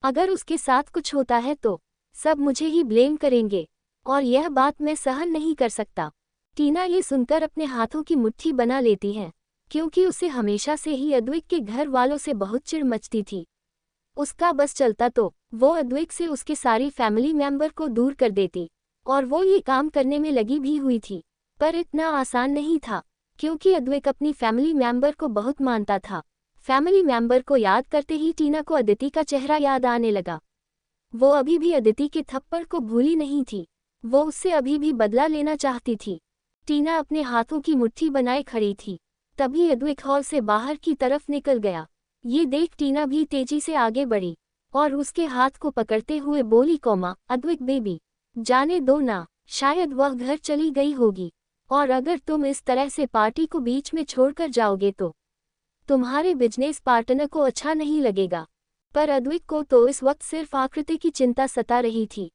अगर उसके साथ कुछ होता है तो सब मुझे ही ब्लेम करेंगे और यह बात मैं सहन नहीं कर सकता। टीना ये सुनकर अपने हाथों की मुट्ठी बना लेती है, क्योंकि उसे हमेशा से ही अद्वैत के घर वालों से बहुत चिढ़ मचती थी। उसका बस चलता तो वो अद्वैत से उसके सारी फैमिली मेंबर को दूर कर देती, और वो ये काम करने में लगी भी हुई थी। पर इतना आसान नहीं था, क्योंकि अद्वैत अपनी फैमिली मेंबर को बहुत मानता था। फैमिली मेंबर को याद करते ही टीना को अदिति का चेहरा याद आने लगा। वो अभी भी अदिति के थप्पड़ को भूली नहीं थी। वो उससे अभी भी बदला लेना चाहती थी। टीना अपने हाथों की मुट्ठी बनाए खड़ी थी। तभी अद्वैत हॉल से बाहर की तरफ निकल गया। ये देख टीना भी तेजी से आगे बढ़ी और उसके हाथ को पकड़ते हुए बोली, अद्वैत बेबी, जाने दो ना, शायद वह घर चली गई होगी। और अगर तुम इस तरह से पार्टी को बीच में छोड़कर जाओगे तो तुम्हारे बिजनेस पार्टनर को अच्छा नहीं लगेगा। पर अद्विक को तो इस वक्त सिर्फ आकृति की चिंता सता रही थी।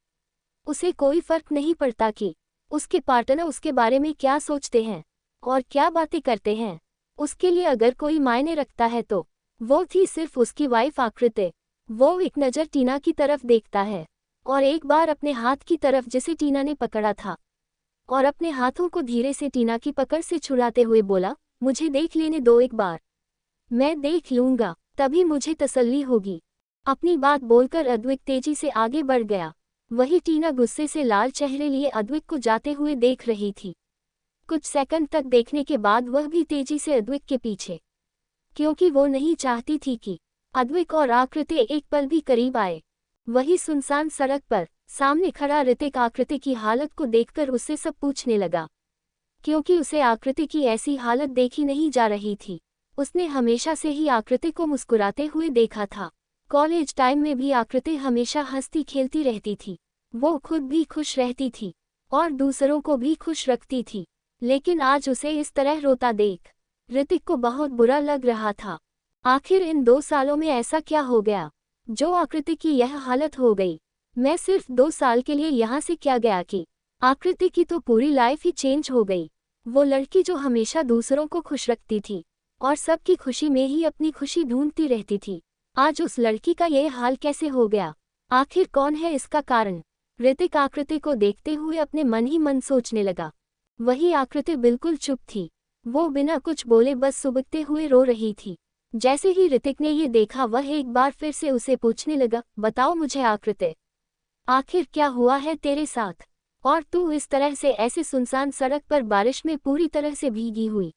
उसे कोई फर्क नहीं पड़ता कि उसके पार्टनर उसके बारे में क्या सोचते हैं और क्या बातें करते हैं। उसके लिए अगर कोई मायने रखता है तो वो थी सिर्फ उसकी वाइफ आकृति। वो एक नज़र टीना की तरफ देखता है और एक बार अपने हाथ की तरफ जिसे टीना ने पकड़ा था और अपने हाथों को धीरे से टीना की पकड़ से छुड़ाते हुए बोला, मुझे देख लेने दो एक बार, मैं देख लूंगा, तभी मुझे तसल्ली होगी। अपनी बात बोलकर अद्विक तेजी से आगे बढ़ गया। वही टीना गुस्से से लाल चेहरे लिए अद्विक को जाते हुए देख रही थी। कुछ सेकंड तक देखने के बाद वह भी तेजी से अद्विक के पीछे, क्योंकि वो नहीं चाहती थी कि अद्विक और आकृति एक पल भी करीब आए। वही सुनसान सड़क पर सामने खड़ा ऋतिक आकृति की हालत को देखकर उससे सब पूछने लगा, क्योंकि उसे आकृति की ऐसी हालत देखी नहीं जा रही थी। उसने हमेशा से ही आकृति को मुस्कुराते हुए देखा था। कॉलेज टाइम में भी आकृति हमेशा हंसती खेलती रहती थी। वो खुद भी खुश रहती थी और दूसरों को भी खुश रखती थी, लेकिन आज उसे इस तरह रोता देख ऋतिक को बहुत बुरा लग रहा था। आखिर इन 2 सालों में ऐसा क्या हो गया जो आकृति की यह हालत हो गई। मैं सिर्फ 2 साल के लिए यहाँ से क्या गया कि आकृति की तो पूरी लाइफ ही चेंज हो गई। वो लड़की जो हमेशा दूसरों को खुश रखती थी और सबकी खुशी में ही अपनी खुशी ढूंढती रहती थी, आज उस लड़की का यह हाल कैसे हो गया। आखिर कौन है इसका कारण। ऋतिक आकृति को देखते हुए अपने मन ही मन सोचने लगा। वही आकृति बिल्कुल चुप थी। वो बिना कुछ बोले बस सुबकते हुए रो रही थी। जैसे ही ऋतिक ने ये देखा वह एक बार फिर से उसे पूछने लगा, बताओ मुझे आकृति, आखिर क्या हुआ है तेरे साथ, और तू इस तरह से ऐसे सुनसान सड़क पर बारिश में पूरी तरह से भीगी हुई,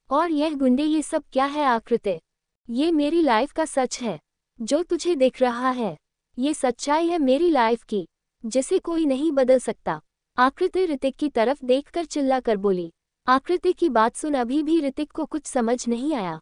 और यह गुंडे ये सब क्या है आकृति। ये मेरी लाइफ का सच है जो तुझे दिख रहा है। ये सच्चाई है मेरी लाइफ की जिसे कोई नहीं बदल सकता। आकृति ऋतिक की तरफ देखकर चिल्लाकर बोली। आकृति की बात सुन अभी भी ऋतिक को कुछ समझ नहीं आया।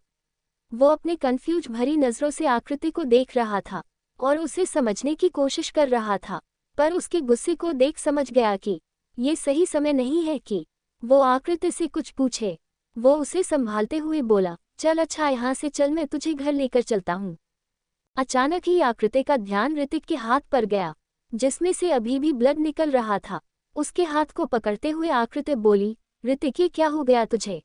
वो अपने कंफ्यूज भरी नजरों से आकृति को देख रहा था और उसे समझने की कोशिश कर रहा था, पर उसके गुस्से को देख समझ गया कि ये सही समय नहीं है कि वो आकृति से कुछ पूछे। वो उसे संभालते हुए बोला, चल अच्छा यहाँ से चल, मैं तुझे घर लेकर चलता हूँ। अचानक ही आकृति का ध्यान ऋतिक के हाथ पर गया जिसमें से अभी भी ब्लड निकल रहा था। उसके हाथ को पकड़ते हुए आकृति बोली, ऋतिक ये क्या हो गया तुझे,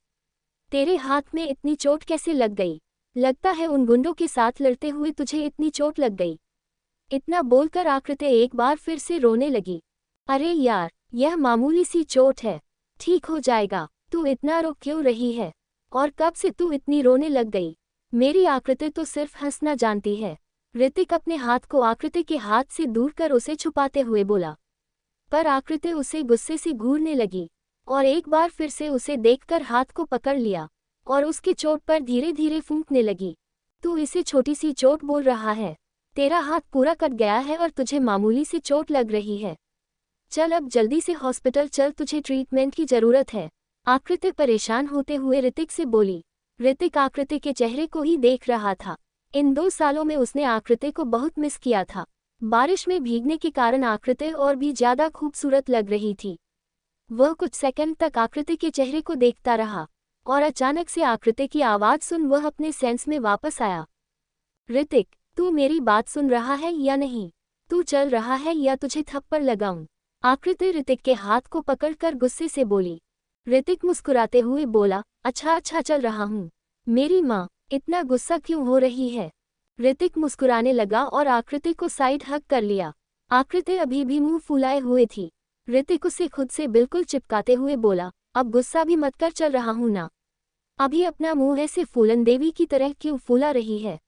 तेरे हाथ में इतनी चोट कैसे लग गई। लगता है उन गुंडों के साथ लड़ते हुए तुझे इतनी चोट लग गई। इतना बोलकर आकृति एक बार फिर से रोने लगी। अरे यार, यह मामूली सी चोट है, ठीक हो जाएगा, तू इतना रो क्यों रही है, और कब से तू इतनी रोने लग गई। मेरी आकृति तो सिर्फ हंसना जानती है। ऋतिक अपने हाथ को आकृति के हाथ से दूर कर उसे छुपाते हुए बोला, पर आकृति उसे गुस्से से घूरने लगी और एक बार फिर से उसे देखकर हाथ को पकड़ लिया और उसके चोट पर धीरे धीरे फूंकने लगी। तू इसे छोटी सी चोट बोल रहा है, तेरा हाथ पूरा कट गया है और तुझे मामूली सी चोट लग रही है। चल अब जल्दी से हॉस्पिटल चल, तुझे ट्रीटमेंट की जरूरत है। आकृति परेशान होते हुए ऋतिक से बोली। ऋतिक आकृति के चेहरे को ही देख रहा था। इन 2 सालों में उसने आकृति को बहुत मिस किया था। बारिश में भीगने के कारण आकृति और भी ज्यादा खूबसूरत लग रही थी। वह कुछ सेकंड तक आकृति के चेहरे को देखता रहा और अचानक से आकृति की आवाज सुन वह अपने सेंस में वापस आया। ऋतिक, तू मेरी बात सुन रहा है या नहीं? तू चल रहा है या तुझे थप्पड़ लगाऊं? आकृति ऋतिक के हाथ को पकड़कर गुस्से से बोली। ऋतिक मुस्कुराते हुए बोला, अच्छा अच्छा चल रहा हूँ। मेरी माँ, इतना गुस्सा क्यों हो रही है? ऋतिक मुस्कुराने लगा और आकृति को साइड हग कर लिया। आकृति अभी भी मुंह फुलाए हुए थी। ऋतिक उसे खुद से बिल्कुल चिपकाते हुए बोला, अब गुस्सा भी मत कर, चल रहा हूँ ना। अभी अपना मुंह ऐसे फूलन देवी की तरह क्यों फूला रही है?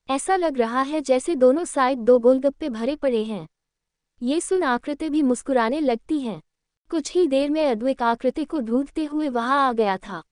ऐसा लग रहा है जैसे दोनों साइड 2 गोलगप्पे भरे पड़े हैं। ये सुन आकृति भी मुस्कुराने लगती है। कुछ ही देर में अद्विक आकृति को ढूंढते हुए वहां आ गया था।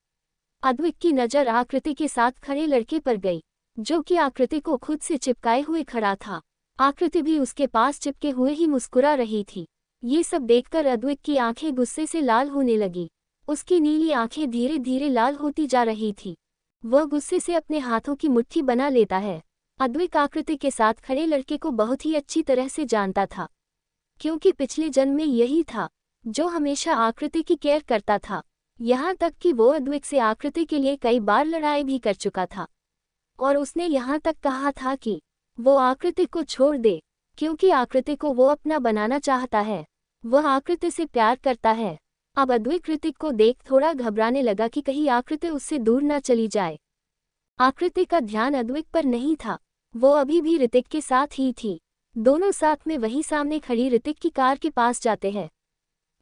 अद्विक की नज़र आकृति के साथ खड़े लड़के पर गई जो कि आकृति को खुद से चिपकाए हुए खड़ा था। आकृति भी उसके पास चिपके हुए ही मुस्कुरा रही थी। ये सब देखकर अद्विक की आंखें गुस्से से लाल होने लगी। उसकी नीली आंखें धीरे धीरे लाल होती जा रही थी। वह गुस्से से अपने हाथों की मुट्ठी बना लेता है। अद्विक आकृति के साथ खड़े लड़के को बहुत ही अच्छी तरह से जानता था, क्योंकि पिछले जन्म में यही था जो हमेशा आकृति की केयर करता था। यहाँ तक कि वो अद्विक से आकृति के लिए कई बार लड़ाई भी कर चुका था। और उसने यहाँ तक कहा था कि वो आकृति को छोड़ दे, क्योंकि आकृति को वो अपना बनाना चाहता है, वह आकृति से प्यार करता है। अब अद्विक ऋतिक को देख थोड़ा घबराने लगा कि कहीं आकृति उससे दूर न चली जाए। आकृति का ध्यान अद्विक पर नहीं था, वो अभी भी ऋतिक के साथ ही थी। दोनों साथ में वहीं सामने खड़ी ऋतिक की कार के पास जाते हैं।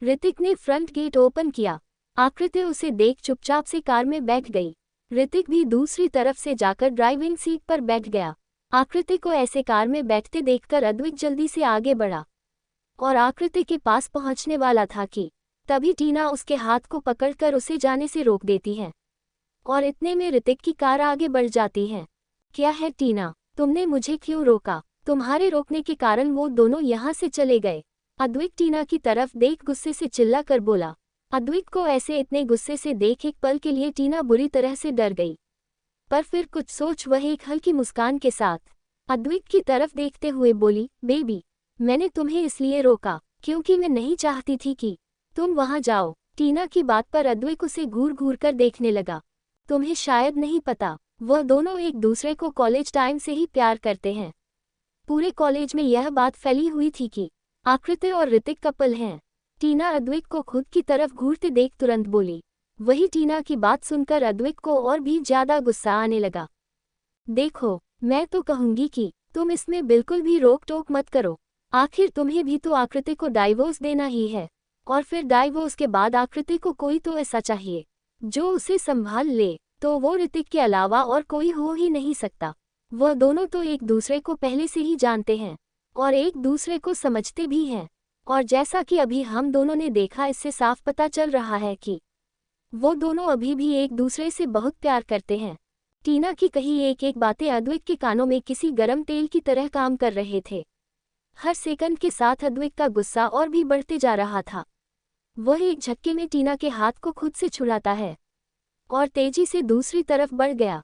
ऋतिक ने फ्रंट गेट ओपन किया। आकृति उसे देख चुपचाप से कार में बैठ गई। ऋतिक भी दूसरी तरफ से जाकर ड्राइविंग सीट पर बैठ गया। आकृति को ऐसे कार में बैठते देखकर अद्विक जल्दी से आगे बढ़ा और आकृति के पास पहुंचने वाला था कि तभी टीना उसके हाथ को पकड़कर उसे जाने से रोक देती है और इतने में ऋतिक की कार आगे बढ़ जाती है। क्या है टीना, तुमने मुझे क्यों रोका? तुम्हारे रोकने के कारण वो दोनों यहाँ से चले गए। अद्विक टीना की तरफ देख गुस्से से चिल्ला कर बोला। अद्विक को ऐसे इतने गुस्से से देख एक पल के लिए टीना बुरी तरह से डर गई, पर फिर कुछ सोच वह एक हल्की मुस्कान के साथ अद्विक की तरफ देखते हुए बोली, बेबी, मैंने तुम्हें इसलिए रोका क्योंकि मैं नहीं चाहती थी कि तुम वहां जाओ। टीना की बात पर अद्विक उसे घूर घूर कर देखने लगा। तुम्हें शायद नहीं पता, वह दोनों एक दूसरे को कॉलेज टाइम से ही प्यार करते हैं। पूरे कॉलेज में यह बात फैली हुई थी कि आकृति और ऋतिक कपल हैं। टीना अद्विक को खुद की तरफ घूरते देख तुरंत बोली। वही टीना की बात सुनकर अद्विक को और भी ज्यादा गुस्सा आने लगा। देखो, मैं तो कहूंगी कि तुम इसमें बिल्कुल भी रोक टोक मत करो। आखिर तुम्हें भी तो आकृति को डाइवोर्स देना ही है, और फिर डाइवोर्स के बाद आकृति को कोई तो ऐसा चाहिए जो उसे संभाल ले, तो वो ऋतिक के अलावा और कोई हो ही नहीं सकता। वह दोनों तो एक दूसरे को पहले से ही जानते हैं और एक दूसरे को समझते भी हैं, और जैसा कि अभी हम दोनों ने देखा, इससे साफ पता चल रहा है कि वो दोनों अभी भी एक दूसरे से बहुत प्यार करते हैं। टीना की कही एक एक बातें अद्विक के कानों में किसी गरम तेल की तरह काम कर रहे थे। हर सेकंड के साथ अद्विक का गुस्सा और भी बढ़ते जा रहा था। वह एक झटके में टीना के हाथ को खुद से छुड़ाता है और तेजी से दूसरी तरफ बढ़ गया।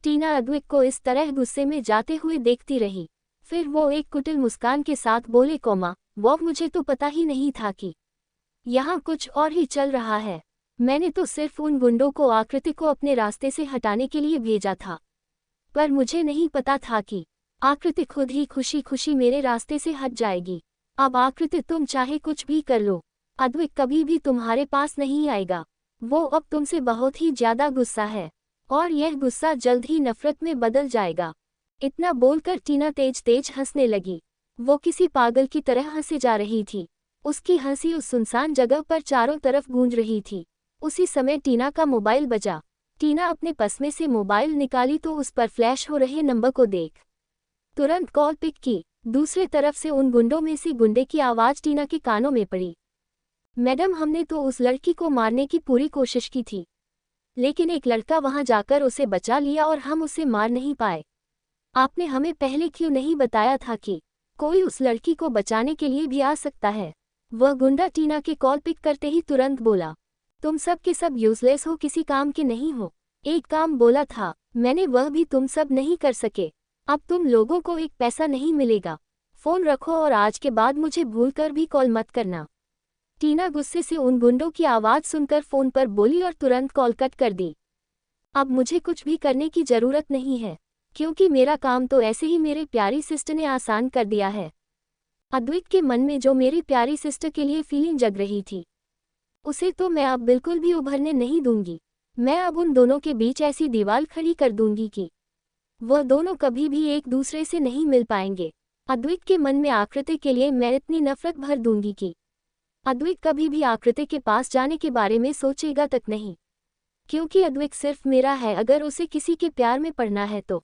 टीना अद्विक को इस तरह गुस्से में जाते हुए देखती रही। फिर वो एक कुटिल मुस्कान के साथ बोले, वो मुझे तो पता ही नहीं था कि यहाँ कुछ और ही चल रहा है। मैंने तो सिर्फ उन गुंडों को आकृति को अपने रास्ते से हटाने के लिए भेजा था, पर मुझे नहीं पता था कि आकृति खुद ही खुशी खुशी मेरे रास्ते से हट जाएगी। अब आकृति, तुम चाहे कुछ भी कर लो, अद्विक कभी भी तुम्हारे पास नहीं आएगा। वो अब तुमसे बहुत ही ज्यादा गुस्सा है और यह गुस्सा जल्द ही नफरत में बदल जाएगा। इतना बोलकर टीना तेज तेज हंसने लगी। वो किसी पागल की तरह हंसे जा रही थी। उसकी हंसी उस सुनसान जगह पर चारों तरफ गूंज रही थी। उसी समय टीना का मोबाइल बजा। टीना अपने पसमे से मोबाइल निकाली तो उस पर फ्लैश हो रहे नंबर को देख तुरंत कॉल पिक की। दूसरी तरफ से उन गुंडों में से गुंडे की आवाज टीना के कानों में पड़ी। मैडम, हमने तो उस लड़की को मारने की पूरी कोशिश की थी, लेकिन एक लड़का वहां जाकर उसे बचा लिया और हम उसे मार नहीं पाए। आपने हमें पहले क्यों नहीं बताया था कि कोई उस लड़की को बचाने के लिए भी आ सकता है? वह गुंडा टीना के कॉल पिक करते ही तुरंत बोला, तुम सब के सब यूजलेस हो, किसी काम के नहीं हो। एक काम बोला था मैंने, वह भी तुम सब नहीं कर सके। अब तुम लोगों को एक पैसा नहीं मिलेगा। फोन रखो और आज के बाद मुझे भूलकर भी कॉल मत करना। टीना गुस्से से उन गुंडों की आवाज सुनकर फोन पर बोली और तुरंत कॉल कट कर दी। अब मुझे कुछ भी करने की जरूरत नहीं है, क्योंकि मेरा काम तो ऐसे ही मेरे प्यारी सिस्टर ने आसान कर दिया है। अद्विक के मन में जो मेरी प्यारी सिस्टर के लिए फीलिंग जग रही थी, उसे तो मैं अब बिल्कुल भी उभरने नहीं दूंगी। मैं अब उन दोनों के बीच ऐसी दीवार खड़ी कर दूंगी कि वह दोनों कभी भी एक दूसरे से नहीं मिल पाएंगे। अद्विक के मन में आकृति के लिए मैं इतनी नफरत भर दूंगी कि अद्विक कभी भी आकृति के पास जाने के बारे में सोचेगा तक नहीं, क्योंकि अद्विक सिर्फ मेरा है। अगर उसे किसी के प्यार में पड़ना है तो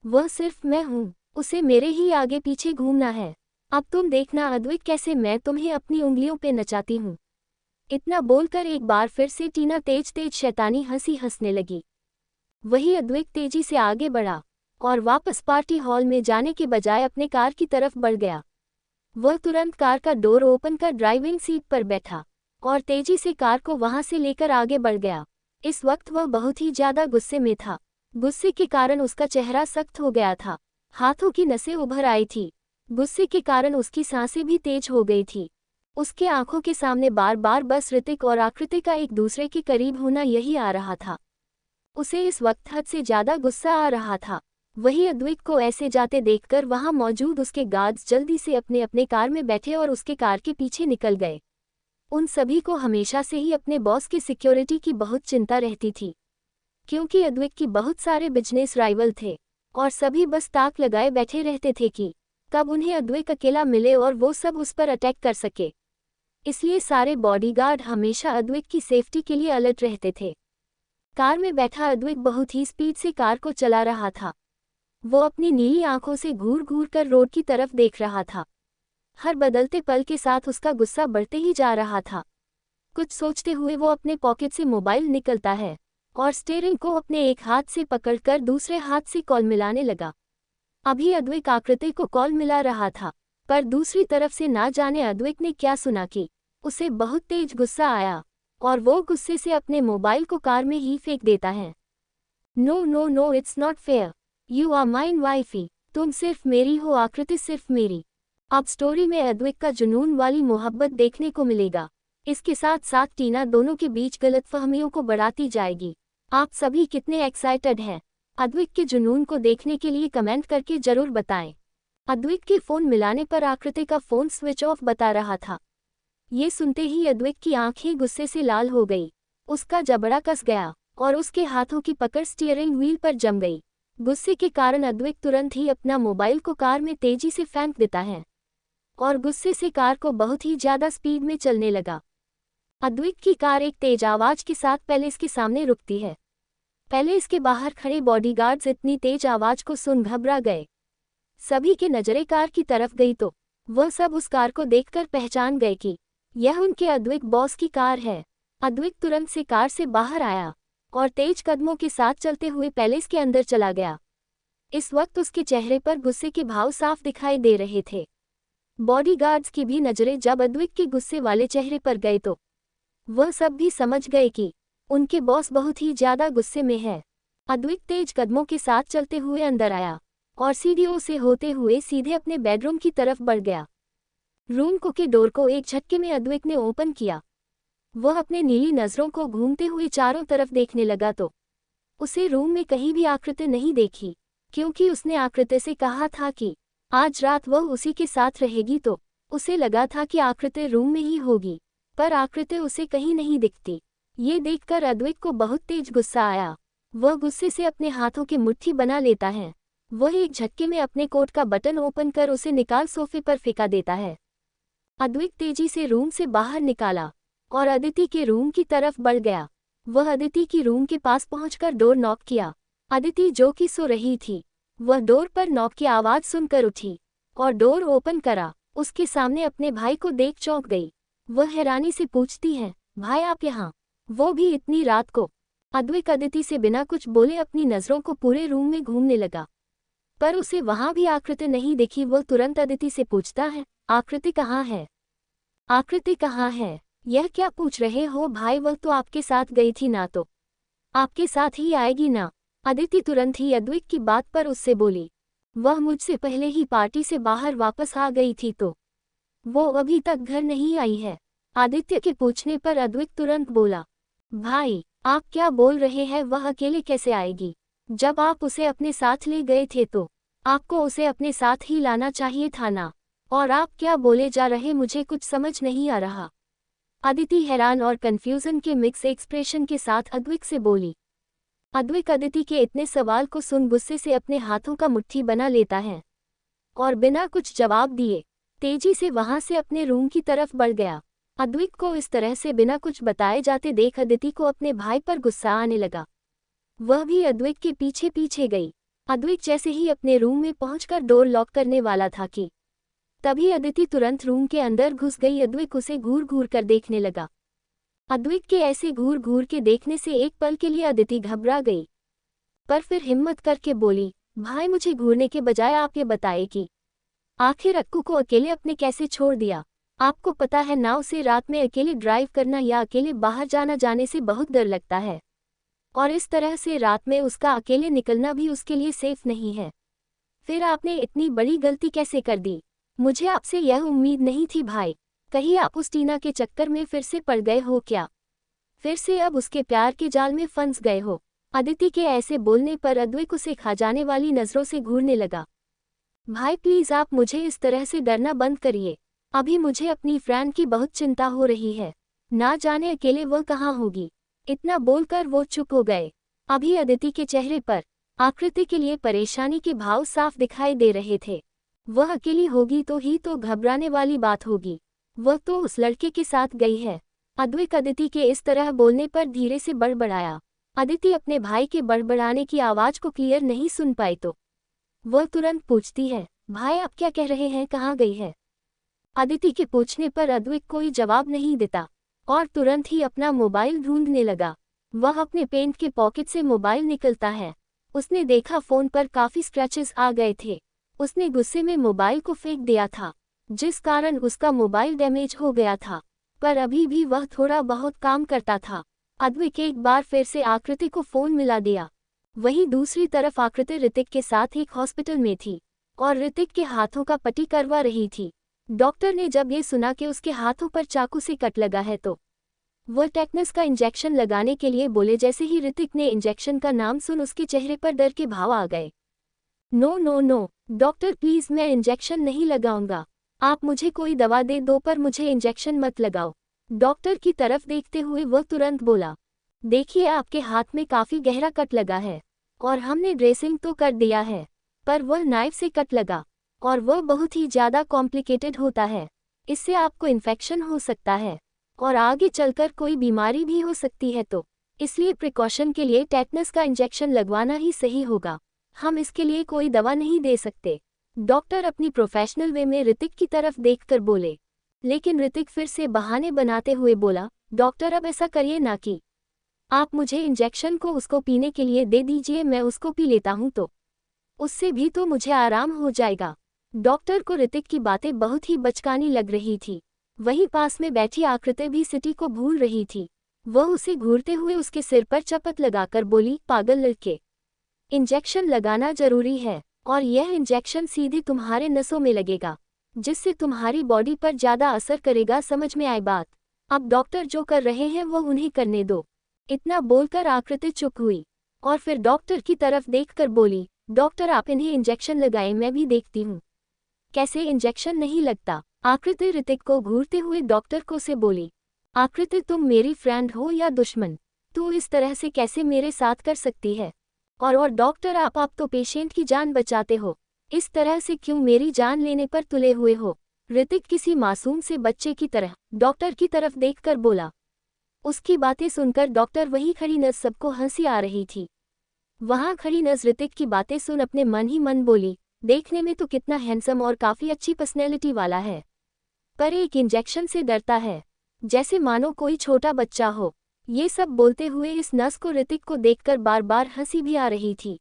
वह सिर्फ मैं हूँ, उसे मेरे ही आगे पीछे घूमना है। अब तुम देखना अद्विक, कैसे मैं तुम्हें अपनी उंगलियों पे नचाती हूँ। इतना बोलकर एक बार फिर से टीना तेज तेज शैतानी हंसी हंसने लगी। वही अद्विक तेजी से आगे बढ़ा और वापस पार्टी हॉल में जाने के बजाय अपने कार की तरफ बढ़ गया। वह तुरंत कार का डोर ओपन कर ड्राइविंग सीट पर बैठा और तेजी से कार को वहां से लेकर आगे बढ़ गया। इस वक्त वह बहुत ही ज्यादा गुस्से में था। गुस्से के कारण उसका चेहरा सख्त हो गया था, हाथों की नसें उभर आई थी। गुस्से के कारण उसकी सांसें भी तेज हो गई थी। उसके आंखों के सामने बार बार बस ऋतिक और आकृति का एक दूसरे के करीब होना यही आ रहा था। उसे इस वक्त हद से ज्यादा गुस्सा आ रहा था। वही अद्वैत को ऐसे जाते देखकर वहां मौजूद उसके गार्ड्स जल्दी से अपने अपने कार में बैठे और उसके कार के पीछे निकल गए। उन सभी को हमेशा से ही अपने बॉस की सिक्योरिटी की बहुत चिंता रहती थी, क्योंकि अद्वैत की बहुत सारे बिजनेस राइवल थे और सभी बस ताक लगाए बैठे रहते थे कि कब उन्हें अद्वैत अकेला मिले और वो सब उस पर अटैक कर सके। इसलिए सारे बॉडीगार्ड हमेशा अद्वैत की सेफ्टी के लिए अलर्ट रहते थे। कार में बैठा अद्वैत बहुत ही स्पीड से कार को चला रहा था। वो अपनी नीली आंखों से घूर घूर कर रोड की तरफ देख रहा था। हर बदलते पल के साथ उसका गुस्सा बढ़ते ही जा रहा था। कुछ सोचते हुए वो अपने पॉकेट से मोबाइल निकलता है और स्टीयरिंग को अपने एक हाथ से पकड़कर दूसरे हाथ से कॉल मिलाने लगा। अभी अद्वैत आकृति को कॉल मिला रहा था, पर दूसरी तरफ से ना जाने अद्वैत ने क्या सुना कि उसे बहुत तेज गुस्सा आया और वो गुस्से से अपने मोबाइल को कार में ही फेंक देता है। No no no, it's not fair, you are mine wifey, तुम सिर्फ मेरी हो आकृति, सिर्फ मेरी। अब स्टोरी में अद्वैत का जुनून वाली मोहब्बत देखने को मिलेगा। इसके साथ साथ टीना दोनों के बीच गलतफहमियों को बढ़ाती जाएगी। आप सभी कितने एक्साइटेड हैं अद्वैत के जुनून को देखने के लिए कमेंट करके जरूर बताएं। अद्वैत के फोन मिलाने पर आकृति का फोन स्विच ऑफ बता रहा था। ये सुनते ही अद्वैत की आंखें गुस्से से लाल हो गई। उसका जबड़ा कस गया और उसके हाथों की पकड़ स्टीयरिंग व्हील पर जम गई। गुस्से के कारण अद्वैत तुरंत ही अपना मोबाइल को कार में तेजी से फेंक देता है और गुस्से से कार को बहुत ही ज्यादा स्पीड में चलने लगा। अद्वैत की कार एक तेज आवाज के साथ पैलेस के सामने रुकती है। पैलेस के बाहर खड़े बॉडीगार्ड्स इतनी तेज आवाज को सुन घबरा गए। सभी की नजरें कार की तरफ गई तो वह सब उस कार को देखकर पहचान गए कि यह उनके अद्वैत बॉस की कार है। अद्वैत तुरंत से कार से बाहर आया और तेज कदमों के साथ चलते हुए पैलेस के अंदर चला गया। इस वक्त उसके चेहरे पर गुस्से के भाव साफ दिखाई दे रहे थे। बॉडीगार्ड्स की भी नजरें जब अद्वैत के गुस्से वाले चेहरे पर गए तो वह सब भी समझ गए कि उनके बॉस बहुत ही ज्यादा गुस्से में है। अद्वैत तेज कदमों के साथ चलते हुए अंदर आया और सीढ़ियों से होते हुए सीधे अपने बेडरूम की तरफ बढ़ गया। रूम के डोर को एक झटके में अद्वैत ने ओपन किया। वह अपने नीली नजरों को घूमते हुए चारों तरफ देखने लगा तो उसे रूम में कहीं भी आकृति नहीं देखी, क्योंकि उसने आकृति से कहा था कि आज रात वह उसी के साथ रहेगी, तो उसे लगा था कि आकृति रूम में ही होगी, पर आकृति उसे कहीं नहीं दिखती। ये देखकर अद्वैत को बहुत तेज गुस्सा आया। वह गुस्से से अपने हाथों की मुट्ठी बना लेता है। वह एक झटके में अपने कोट का बटन ओपन कर उसे निकाल सोफे पर फेंका देता है। अद्वैत तेजी से रूम से बाहर निकाला और अदिति के रूम की तरफ बढ़ गया। वह अदिति की रूम के पास पहुंचकर डोर नॉक किया। अदिति जो कि सो रही थी, वह डोर पर नॉक की आवाज सुनकर उठी और डोर ओपन करा। उसके सामने अपने भाई को देख चौंक गई। वह हैरानी से पूछती है, भाई आप यहाँ, वो भी इतनी रात को? अद्वैत अदिति से बिना कुछ बोले अपनी नजरों को पूरे रूम में घूमने लगा, पर उसे वहां भी आकृति नहीं दिखी। वह तुरंत अदिति से पूछता है, आकृति कहाँ है? आकृति कहाँ है? यह क्या पूछ रहे हो भाई, वह तो आपके साथ गई थी ना, तो आपके साथ ही आएगी ना? अदिति तुरंत ही अद्वैत की बात पर उससे बोली, वह मुझसे पहले ही पार्टी से बाहर वापस आ गई थी, तो वो अभी तक घर नहीं आई है। आदित्य के पूछने पर अद्वैत तुरंत बोला, भाई आप क्या बोल रहे हैं, वह अकेले कैसे आएगी? जब आप उसे अपने साथ ले गए थे तो आपको उसे अपने साथ ही लाना चाहिए था ना, और आप क्या बोले जा रहे, मुझे कुछ समझ नहीं आ रहा। अदिति हैरान और कंफ्यूजन के मिक्स एक्सप्रेशन के साथ अद्वैत से बोली। अद्वैत अदिति के इतने सवाल को सुन गुस्से से अपने हाथों का मुट्ठी बना लेता है और बिना कुछ जवाब दिए तेजी से वहां से अपने रूम की तरफ बढ़ गया। अद्वैत को इस तरह से बिना कुछ बताए जाते देख अदिति को अपने भाई पर गुस्सा आने लगा। वह भी अद्वैत के पीछे पीछे गई। अद्वैत जैसे ही अपने रूम में पहुंचकर डोर लॉक करने वाला था कि तभी अदिति तुरंत रूम के अंदर घुस गई। अद्वैत उसे घूर घूर कर देखने लगा। अद्वैत के ऐसे घूर घूर के देखने से एक पल के लिए अदिति घबरा गई, पर फिर हिम्मत करके बोली, भाई मुझे घूरने के बजाय आप ये बताए कि आखिर अक्कू को अकेले अपने कैसे छोड़ दिया? आपको पता है ना, उसे रात में अकेले ड्राइव करना या अकेले बाहर जाने से बहुत डर लगता है, और इस तरह से रात में उसका अकेले निकलना भी उसके लिए सेफ नहीं है। फिर आपने इतनी बड़ी गलती कैसे कर दी? मुझे आपसे यह उम्मीद नहीं थी भाई। कहीं आप उस टीना के चक्कर में फिर से पड़ गए हो क्या? फिर से अब उसके प्यार के जाल में फंस गए हो? अदिति के ऐसे बोलने पर अद्वैक उसे खा जाने वाली नजरों से घूरने लगा। भाई प्लीज आप मुझे इस तरह से डरना बंद करिए। अभी मुझे अपनी फ्रेंड की बहुत चिंता हो रही है। ना जाने अकेले वह कहाँ होगी। इतना बोलकर वो चुप हो गए। अभी अदिति के चेहरे पर आकृति के लिए परेशानी के भाव साफ दिखाई दे रहे थे। वह अकेली होगी तो ही तो घबराने वाली बात होगी। वह तो उस लड़के के साथ गई है। अद्वैक अदिति के इस तरह बोलने पर धीरे से बड़बड़ाया। अदिति अपने भाई के बड़बड़ाने की आवाज को क्लियर नहीं सुन पाई तो वह तुरंत पूछती है, भाई आप क्या कह रहे हैं, कहाँ गई है? अदिति के पूछने पर अद्वैक कोई जवाब नहीं देता और तुरंत ही अपना मोबाइल ढूंढने लगा। वह अपने पेंट के पॉकेट से मोबाइल निकलता है। उसने देखा फोन पर काफी स्क्रैचेस आ गए थे। उसने गुस्से में मोबाइल को फेंक दिया था, जिस कारण उसका मोबाइल डैमेज हो गया था, पर अभी भी वह थोड़ा बहुत काम करता था। अद्वैक एक बार फिर से आकृति को फोन मिला दिया। वहीं दूसरी तरफ आकृति ऋतिक के साथ एक हॉस्पिटल में थी और ऋतिक के हाथों का पट्टी करवा रही थी। डॉक्टर ने जब ये सुना कि उसके हाथों पर चाकू से कट लगा है तो वह टेटनस का इंजेक्शन लगाने के लिए बोले। जैसे ही ऋतिक ने इंजेक्शन का नाम सुन उसके चेहरे पर डर के भाव आ गए। No no no doctor please, मैं इंजेक्शन नहीं लगाऊंगा। आप मुझे कोई दवा दे दो पर मुझे इंजेक्शन मत लगाओ। डॉक्टर की तरफ देखते हुए वह तुरंत बोला, देखिए आपके हाथ में काफी गहरा कट लगा है और हमने ड्रेसिंग तो कर दिया है, पर वह नाइफ से कट लगा और वह बहुत ही ज़्यादा कॉम्प्लिकेटेड होता है। इससे आपको इन्फेक्शन हो सकता है और आगे चलकर कोई बीमारी भी हो सकती है, तो इसलिए प्रिकॉशन के लिए टेटनस का इंजेक्शन लगवाना ही सही होगा। हम इसके लिए कोई दवा नहीं दे सकते। डॉक्टर अपनी प्रोफेशनल वे में ऋतिक की तरफ देखकर बोले। लेकिन ऋतिक फिर से बहाने बनाते हुए बोला, डॉक्टर अब ऐसा करिए ना कि आप मुझे इंजेक्शन को उसको पीने के लिए दे दीजिए, मैं उसको पी लेता हूं तो उससे भी तो मुझे आराम हो जाएगा। डॉक्टर को ऋतिक की बातें बहुत ही बचकानी लग रही थी। वहीं पास में बैठी आकृति भी सिटी को भूल रही थी। वह उसे घूरते हुए उसके सिर पर चपत लगाकर बोली, पागल लड़के, इंजेक्शन लगाना जरूरी है और यह इंजेक्शन सीधे तुम्हारे नसों में लगेगा, जिससे तुम्हारी बॉडी पर ज़्यादा असर करेगा। समझ में आई बात? अब डॉक्टर जो कर रहे हैं वो उन्हें करने दो। इतना बोलकर आकृति चुप हुई और फिर डॉक्टर की तरफ देखकर बोली, डॉक्टर आप इन्हें इंजेक्शन लगाएं, मैं भी देखती हूँ कैसे इंजेक्शन नहीं लगता। आकृति ऋतिक को घूरते हुए डॉक्टर को से बोली, आकृति तुम मेरी फ्रेंड हो या दुश्मन? तू इस तरह से कैसे मेरे साथ कर सकती है? और डॉक्टर आप तो पेशेंट की जान बचाते हो, इस तरह से क्यों मेरी जान लेने पर तुले हुए हो? ऋतिक किसी मासूम से बच्चे की तरह डॉक्टर की तरफ देखकर बोला। उसकी बातें सुनकर डॉक्टर वहीं खड़ी नस सबको हंसी आ रही थी। वहां खड़ी नस ऋतिक की बातें सुन अपने मन ही मन बोली, देखने में तो कितना हैंडसम और काफी अच्छी पर्सनैलिटी वाला है, पर एक इंजेक्शन से डरता है जैसे मानो कोई छोटा बच्चा हो। ये सब बोलते हुए इस नस को ऋतिक को देखकर बार बार हंसी भी आ रही थी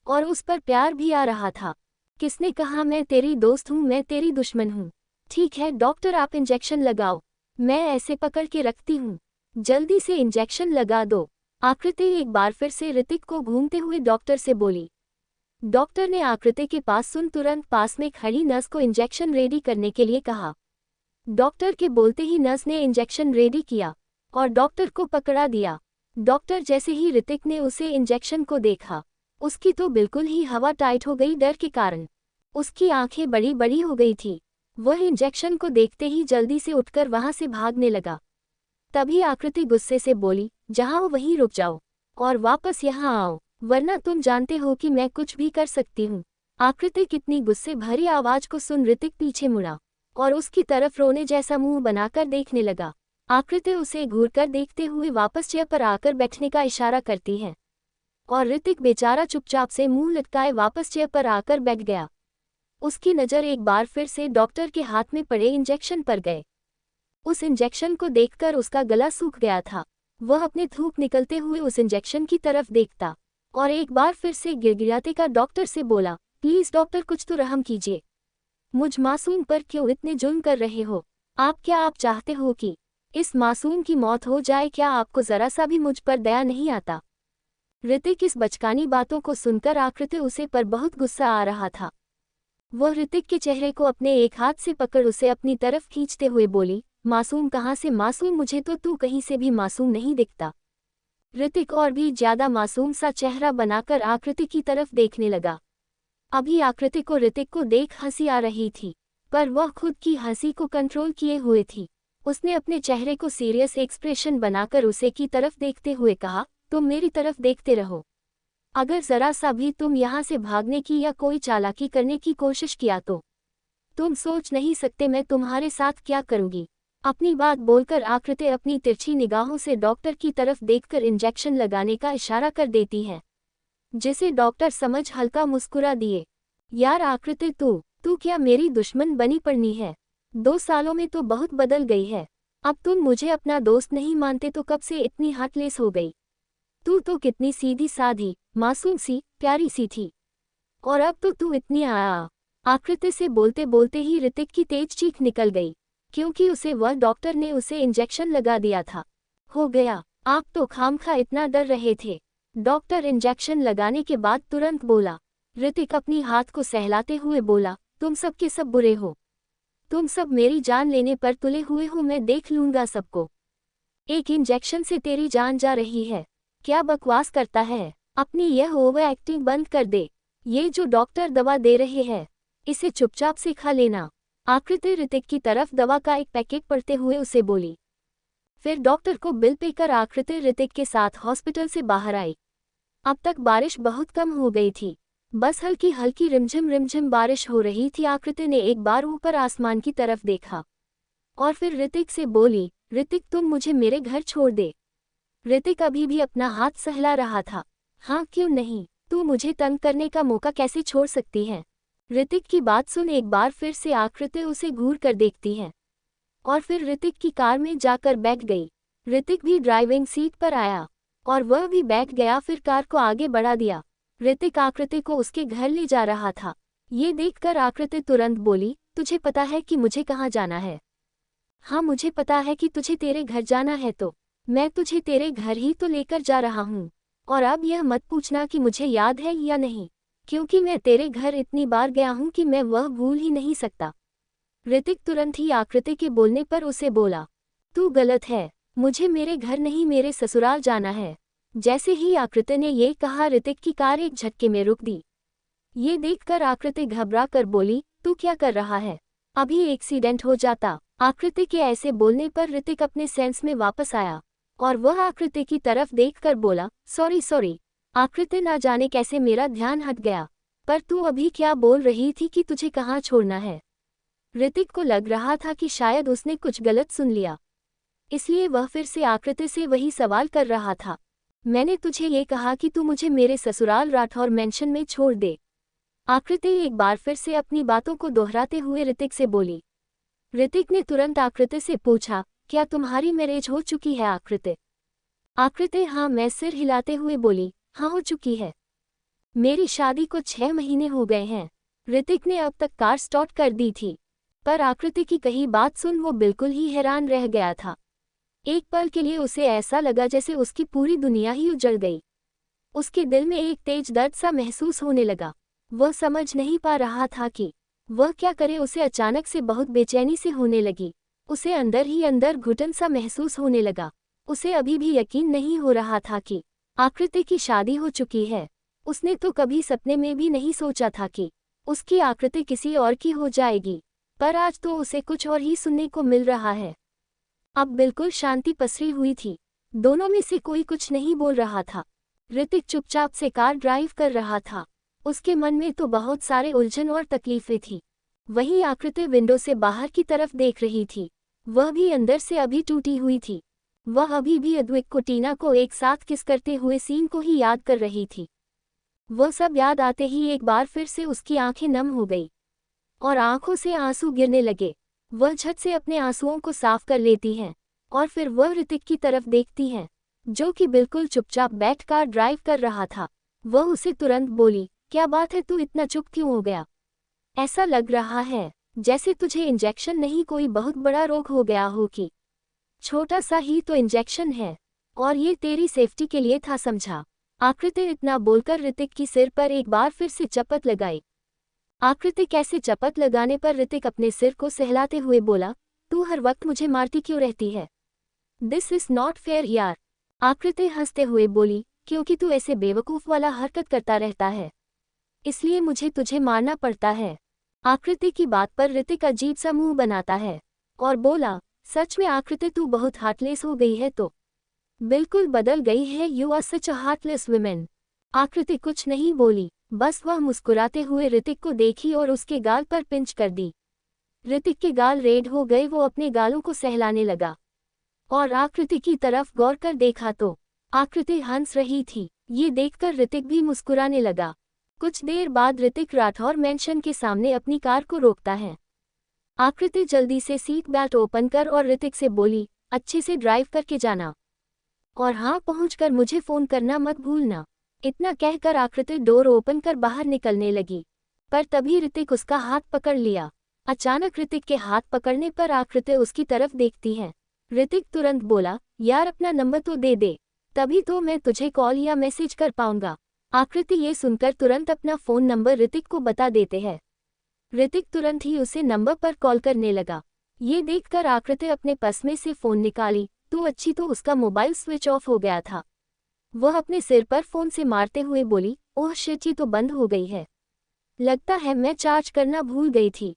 और उस पर प्यार भी आ रहा था। किसने कहा मैं तेरी दोस्त हूँ, मैं तेरी दुश्मन हूँ? ठीक है डॉक्टर आप इंजेक्शन लगाओ, मैं ऐसे पकड़ के रखती हूँ, जल्दी से इंजेक्शन लगा दो। आकृति एक बार फिर से ऋतिक को घूमते हुए डॉक्टर से बोली। डॉक्टर ने आकृति के पास सुन तुरंत पास में खड़ी नर्स को इंजेक्शन रेडी करने के लिए कहा। डॉक्टर के बोलते ही नर्स ने इंजेक्शन रेडी किया और डॉक्टर को पकड़ा दिया। डॉक्टर जैसे ही ऋतिक ने उसे इंजेक्शन को देखा, उसकी तो बिल्कुल ही हवा टाइट हो गई। डर के कारण उसकी आंखें बड़ी बड़ी हो गई थी। वह इंजेक्शन को देखते ही जल्दी से उठकर वहां से भागने लगा। तभी आकृति गुस्से से बोली, जहां हो वहीं रुक जाओ और वापस यहां आओ, वरना तुम जानते हो कि मैं कुछ भी कर सकती हूँ। आकृति कितनी गुस्से भरी आवाज को सुन ऋतिक पीछे मुड़ा और उसकी तरफ रोने जैसा मुंह बनाकर देखने लगा। आकृति उसे घूरकर देखते हुए वापस चेयर पर आकर बैठने का इशारा करती है और ऋतिक बेचारा चुपचाप से मुंह लटकाए वापस चेयर पर आकर बैठ गया। उसकी नज़र एक बार फिर से डॉक्टर के हाथ में पड़े इंजेक्शन पर गए। उस इंजेक्शन को देखकर उसका गला सूख गया था। वह अपने थूक निकलते हुए उस इंजेक्शन की तरफ देखता और एक बार फिर से गिड़गिड़ाते का डॉक्टर से बोला, प्लीज डॉक्टर कुछ तो रहम कीजिए, मुझ मासूम पर क्यों इतने जुल्म कर रहे हो? आप चाहते हो कि इस मासूम की मौत हो जाए? क्या आपको जरा सा भी मुझ पर दया नहीं आता? ऋतिक इस बचकानी बातों को सुनकर आकृति उसे पर बहुत गुस्सा आ रहा था। वह ऋतिक के चेहरे को अपने एक हाथ से पकड़ उसे अपनी तरफ खींचते हुए बोली, मासूम कहाँ से मासूम, मुझे तो तू कहीं से भी मासूम नहीं दिखता। ऋतिक और भी ज्यादा मासूम सा चेहरा बनाकर आकृति की तरफ देखने लगा। अभी आकृति को ऋतिक को देख हंसी आ रही थी, पर वह खुद की हंसी को कंट्रोल किए हुए थी। उसने अपने चेहरे को सीरियस एक्सप्रेशन बनाकर उसे की तरफ देखते हुए कहा, तुम मेरी तरफ देखते रहो। अगर जरा सा भी तुम यहाँ से भागने की या कोई चालाकी करने की कोशिश किया तो तुम सोच नहीं सकते मैं तुम्हारे साथ क्या करूँगी। अपनी बात बोलकर आकृति अपनी तिरछी निगाहों से डॉक्टर की तरफ देखकर इंजेक्शन लगाने का इशारा कर देती है, जिसे डॉक्टर समझ हल्का मुस्कुरा दिए। यार आकृति, तू क्या मेरी दुश्मन बनी पड़नी है? 2 सालों में तो बहुत बदल गई है। अब तुम मुझे अपना दोस्त नहीं मानते तो कब से इतनी हार्टलेस हो गई? तू तो कितनी सीधी साधी, मासूम सी, प्यारी सी थी, और अब तो तू इतनी आकृति से बोलते बोलते ही ऋतिक की तेज चीख निकल गई, क्योंकि वह डॉक्टर ने उसे इंजेक्शन लगा दिया था। हो गया, आप तो खामखा इतना डर रहे थे। डॉक्टर इंजेक्शन लगाने के बाद तुरंत बोला। ऋतिक अपनी हाथ को सहलाते हुए बोला, तुम सब के सब बुरे हो। तुम सब मेरी जान लेने पर तुले हुए हो, मैं देख लूंगा सबको। एक इंजेक्शन से तेरी जान जा रही है। क्या बकवास करता है? अपनी यह ओवर एक्टिंग बंद कर दे। ये जो डॉक्टर दवा दे रहे हैं, इसे चुपचाप से खा लेना। आकृति ऋतिक की तरफ दवा का एक पैकेट पढ़ते हुए उसे बोली। फिर डॉक्टर को बिल पे कर आकृति ऋतिक के साथ हॉस्पिटल से बाहर आई। अब तक बारिश बहुत कम हो गई थी, बस हल्की हल्की रिमझिम बारिश हो रही थी। आकृति ने एक बार ऊपर आसमान की तरफ देखा और फिर ऋतिक से बोली, ऋतिक तुम मुझे मेरे घर छोड़ दे। ऋतिक अभी भी अपना हाथ सहला रहा था। हाँ क्यों नहीं, तू मुझे तंग करने का मौका कैसे छोड़ सकती है? ऋतिक की बात सुन एक बार फिर से आकृति उसे घूर कर देखती है और फिर ऋतिक की कार में जाकर बैठ गई। ऋतिक भी ड्राइविंग सीट पर आया और वह भी बैठ गया, फिर कार को आगे बढ़ा दिया। ऋतिक आकृति को उसके घर ले जा रहा था। ये देखकर आकृति तुरंत बोली, तुझे पता है कि मुझे कहाँ जाना है? हाँ मुझे पता है कि तुझे तेरे घर जाना है, तो मैं तुझे तेरे घर ही तो लेकर जा रहा हूँ। और अब यह मत पूछना कि मुझे याद है या नहीं, क्योंकि मैं तेरे घर इतनी बार गया हूँ कि मैं वह भूल ही नहीं सकता। ऋतिक तुरंत ही आकृति के बोलने पर उसे बोला, तू गलत है, मुझे मेरे घर नहीं मेरे ससुराल जाना है। जैसे ही आकृति ने ये कहा, ऋतिक की कार एक झटके में रुक दी। ये देखकर आकृति घबरा कर बोली, तू क्या कर रहा है? अभी एक्सीडेंट हो जाता। आकृति के ऐसे बोलने पर ऋतिक अपने सेंस में वापस आया और वह आकृति की तरफ देखकर बोला, सॉरी। आकृति ना जाने कैसे मेरा ध्यान हट गया, पर तू अभी क्या बोल रही थी कि तुझे कहाँ छोड़ना है? ऋतिक को लग रहा था कि शायद उसने कुछ गलत सुन लिया, इसलिए वह फिर से आकृति से वही सवाल कर रहा था। मैंने तुझे ये कहा कि तू मुझे मेरे ससुराल राठौर मेंशन में छोड़ दे। आकृति एक बार फिर से अपनी बातों को दोहराते हुए ऋतिक से बोली। ऋतिक ने तुरंत आकृति से पूछा, क्या तुम्हारी मैरिज हो चुकी है आकृति? आकृति हाँ मैं सिर हिलाते हुए बोली, हाँ हो चुकी है। मेरी शादी को 6 महीने हो गए हैं। ऋतिक ने अब तक कार स्टार्ट कर दी थी, पर आकृति की कही बात सुन वो बिल्कुल ही हैरान रह गया था। एक पल के लिए उसे ऐसा लगा जैसे उसकी पूरी दुनिया ही उजड़ गई। उसके दिल में एक तेज दर्द सा महसूस होने लगा। वह समझ नहीं पा रहा था कि वह क्या करे। उसे अचानक से बहुत बेचैनी से होने लगी। उसे अंदर ही अंदर घुटन सा महसूस होने लगा। उसे अभी भी यकीन नहीं हो रहा था कि आकृति की शादी हो चुकी है। उसने तो कभी सपने में भी नहीं सोचा था कि उसकी आकृति किसी और की हो जाएगी, पर आज तो उसे कुछ और ही सुनने को मिल रहा है। अब बिल्कुल शांति पसरी हुई थी। दोनों में से कोई कुछ नहीं बोल रहा था। ऋतिक चुपचाप से कार ड्राइव कर रहा था। उसके मन में तो बहुत सारे उलझन और तकलीफें थी। वहीं आकृति विंडो से बाहर की तरफ देख रही थी। वह भी अंदर से अभी टूटी हुई थी। वह अभी भी अद्विक को टीना को एक साथ किस करते हुए सीन को ही याद कर रही थी। वह सब याद आते ही एक बार फिर से उसकी आंखें नम हो गई और आंखों से आंसू गिरने लगे। वह झट से अपने आंसुओं को साफ कर लेती है और फिर वह ऋतिक की तरफ देखती है, जो कि बिल्कुल चुपचाप बैठ कार ड्राइव कर रहा था। वह उसे तुरंत बोली, क्या बात है, तू इतना चुप क्यों हो गया? ऐसा लग रहा है जैसे तुझे इंजेक्शन नहीं कोई बहुत बड़ा रोग हो गया हो। कि छोटा सा ही तो इंजेक्शन है और ये तेरी सेफ्टी के लिए था, समझा? आकृति इतना बोलकर ऋतिक की सिर पर एक बार फिर से चपत लगाई। आकृति कैसे चपत लगाने पर ऋतिक अपने सिर को सहलाते हुए बोला, तू हर वक्त मुझे मारती क्यों रहती है? दिस इज नॉट फेयर यार। आकृति हंसते हुए बोली, क्योंकि तू ऐसे बेवकूफ़ वाला हरकत करता रहता है, इसलिए मुझे तुझे मारना पड़ता है। आकृति की बात पर ऋतिक अजीब सा मुंह बनाता है और बोला, सच में आकृति तू बहुत हार्टलेस हो गई है, तो बिल्कुल बदल गई है। You are such a heartless women. Aakriti कुछ नहीं बोली, बस वह मुस्कुराते हुए ऋतिक को देखी और उसके गाल पर पिंच कर दी। ऋतिक के गाल रेड हो गए। वो अपने गालों को सहलाने लगा और आकृति की तरफ गौर कर देखा तो आकृति हंस रही थी। ये देखकर ऋतिक भी मुस्कुराने लगा। कुछ देर बाद ऋतिक राठौर मैंशन के सामने अपनी कार को रोकता है। आकृति जल्दी से सीट बेल्ट ओपन कर और ऋतिक से बोली, अच्छे से ड्राइव करके जाना और हाँ, पहुंचकर मुझे फ़ोन करना मत भूलना। इतना कहकर आकृति डोर ओपन कर बाहर निकलने लगी, पर तभी ऋतिक उसका हाथ पकड़ लिया। अचानक ऋतिक के हाथ पकड़ने पर आकृति उसकी तरफ देखती है। ऋतिक तुरंत बोला, यार अपना नंबर तो दे दे, तभी तो मैं तुझे कॉल या मैसेज कर पाऊंगा। आकृति ये सुनकर तुरंत अपना फ़ोन नंबर ऋतिक को बता देते हैं। ऋतिक तुरंत ही उसे नंबर पर कॉल करने लगा। ये देखकर आकृति अपने पर्स में से फ़ोन निकाली तो अच्छी तो उसका मोबाइल स्विच ऑफ हो गया था। वह अपने सिर पर फ़ोन से मारते हुए बोली, ओह शिट, ये तो बंद हो गई है। लगता है मैं चार्ज करना भूल गई थी।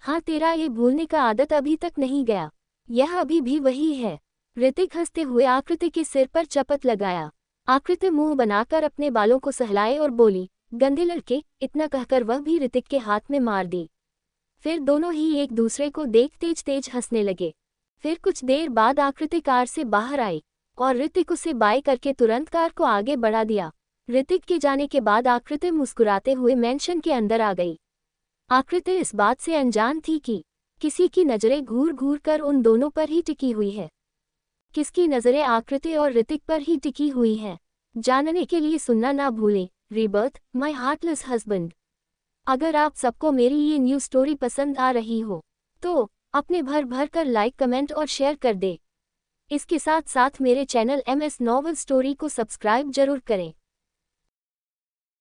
हाँ, तेरा ये भूलने का आदत अभी तक नहीं गया, यह अभी भी वही है। ऋतिक हंसते हुए आकृति के सिर पर चपत लगाया। आकृति मुंह बनाकर अपने बालों को सहलाए और बोली, गंदे लड़के। इतना कहकर वह भी ऋतिक के हाथ में मार दी। फिर दोनों ही एक दूसरे को देख तेज तेज हंसने लगे। फिर कुछ देर बाद आकृति कार से बाहर आई और ऋतिक उसे बाय करके तुरंत कार को आगे बढ़ा दिया। ऋतिक के जाने के बाद आकृति मुस्कुराते हुए मैंशन के अंदर आ गई। आकृति इस बात से अनजान थी कि किसी की नज़रें घूर घूर कर उन दोनों पर ही टिकी हुई है। किसकी नज़रें आकृति और ऋतिक पर ही टिकी हुई हैं, जानने के लिए सुनना ना भूलें रीबर्थ माय हार्टलेस हस्बैंड। अगर आप सबको मेरी ये न्यू स्टोरी पसंद आ रही हो तो अपने भर भर कर लाइक, कमेंट और शेयर कर दे। इसके साथ साथ मेरे चैनल MS नॉवल स्टोरी को सब्सक्राइब जरूर करें।